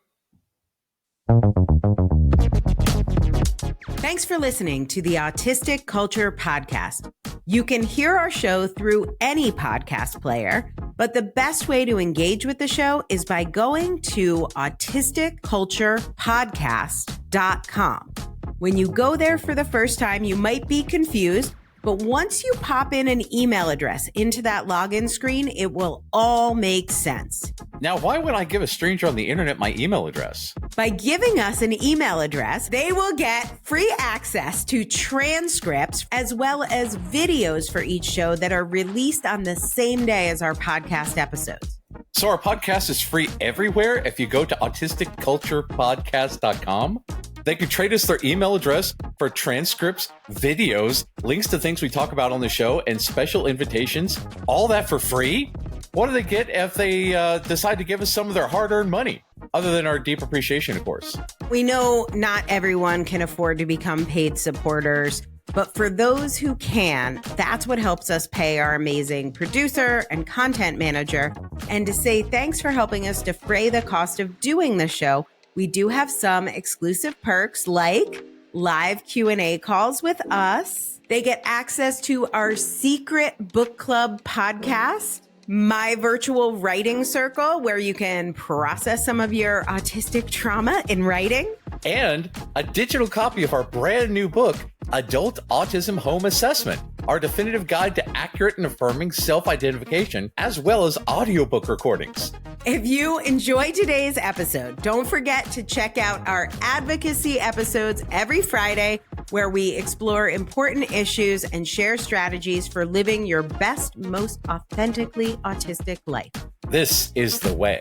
Thanks for listening to the Autistic Culture Podcast. You can hear our show through any podcast player, but the best way to engage with the show is by going to autisticculturepodcast.com. When you go there for the first time, you might be confused, but once you pop in an email address into that login screen, it will all make sense. Now, why would I give a stranger on the internet my email address? By giving us an email address, they will get free access to transcripts as well as videos for each show that are released on the same day as our podcast episodes. So our podcast is free everywhere if you go to autisticculturepodcast.com. They could trade us their email address for transcripts, videos, links to things we talk about on the show, and special invitations. All that for free? What do they get if they decide to give us some of their hard-earned money? Other than our deep appreciation, of course. We know not everyone can afford to become paid supporters, But for those who can, that's what helps us pay our amazing producer and content manager. And to say thanks for helping us defray the cost of doing the show, we do have some exclusive perks like live Q&A calls with us. They get access to our secret book club podcast, my virtual writing circle, where you can process some of your autistic trauma in writing, and a digital copy of our brand new book, Adult Autism Home Assessment, our definitive guide to accurate and affirming self-identification, as well as audiobook recordings. If you enjoyed today's episode, don't forget to check out our advocacy episodes every Friday, where we explore important issues and share strategies for living your best, most authentically autistic life. This is the way.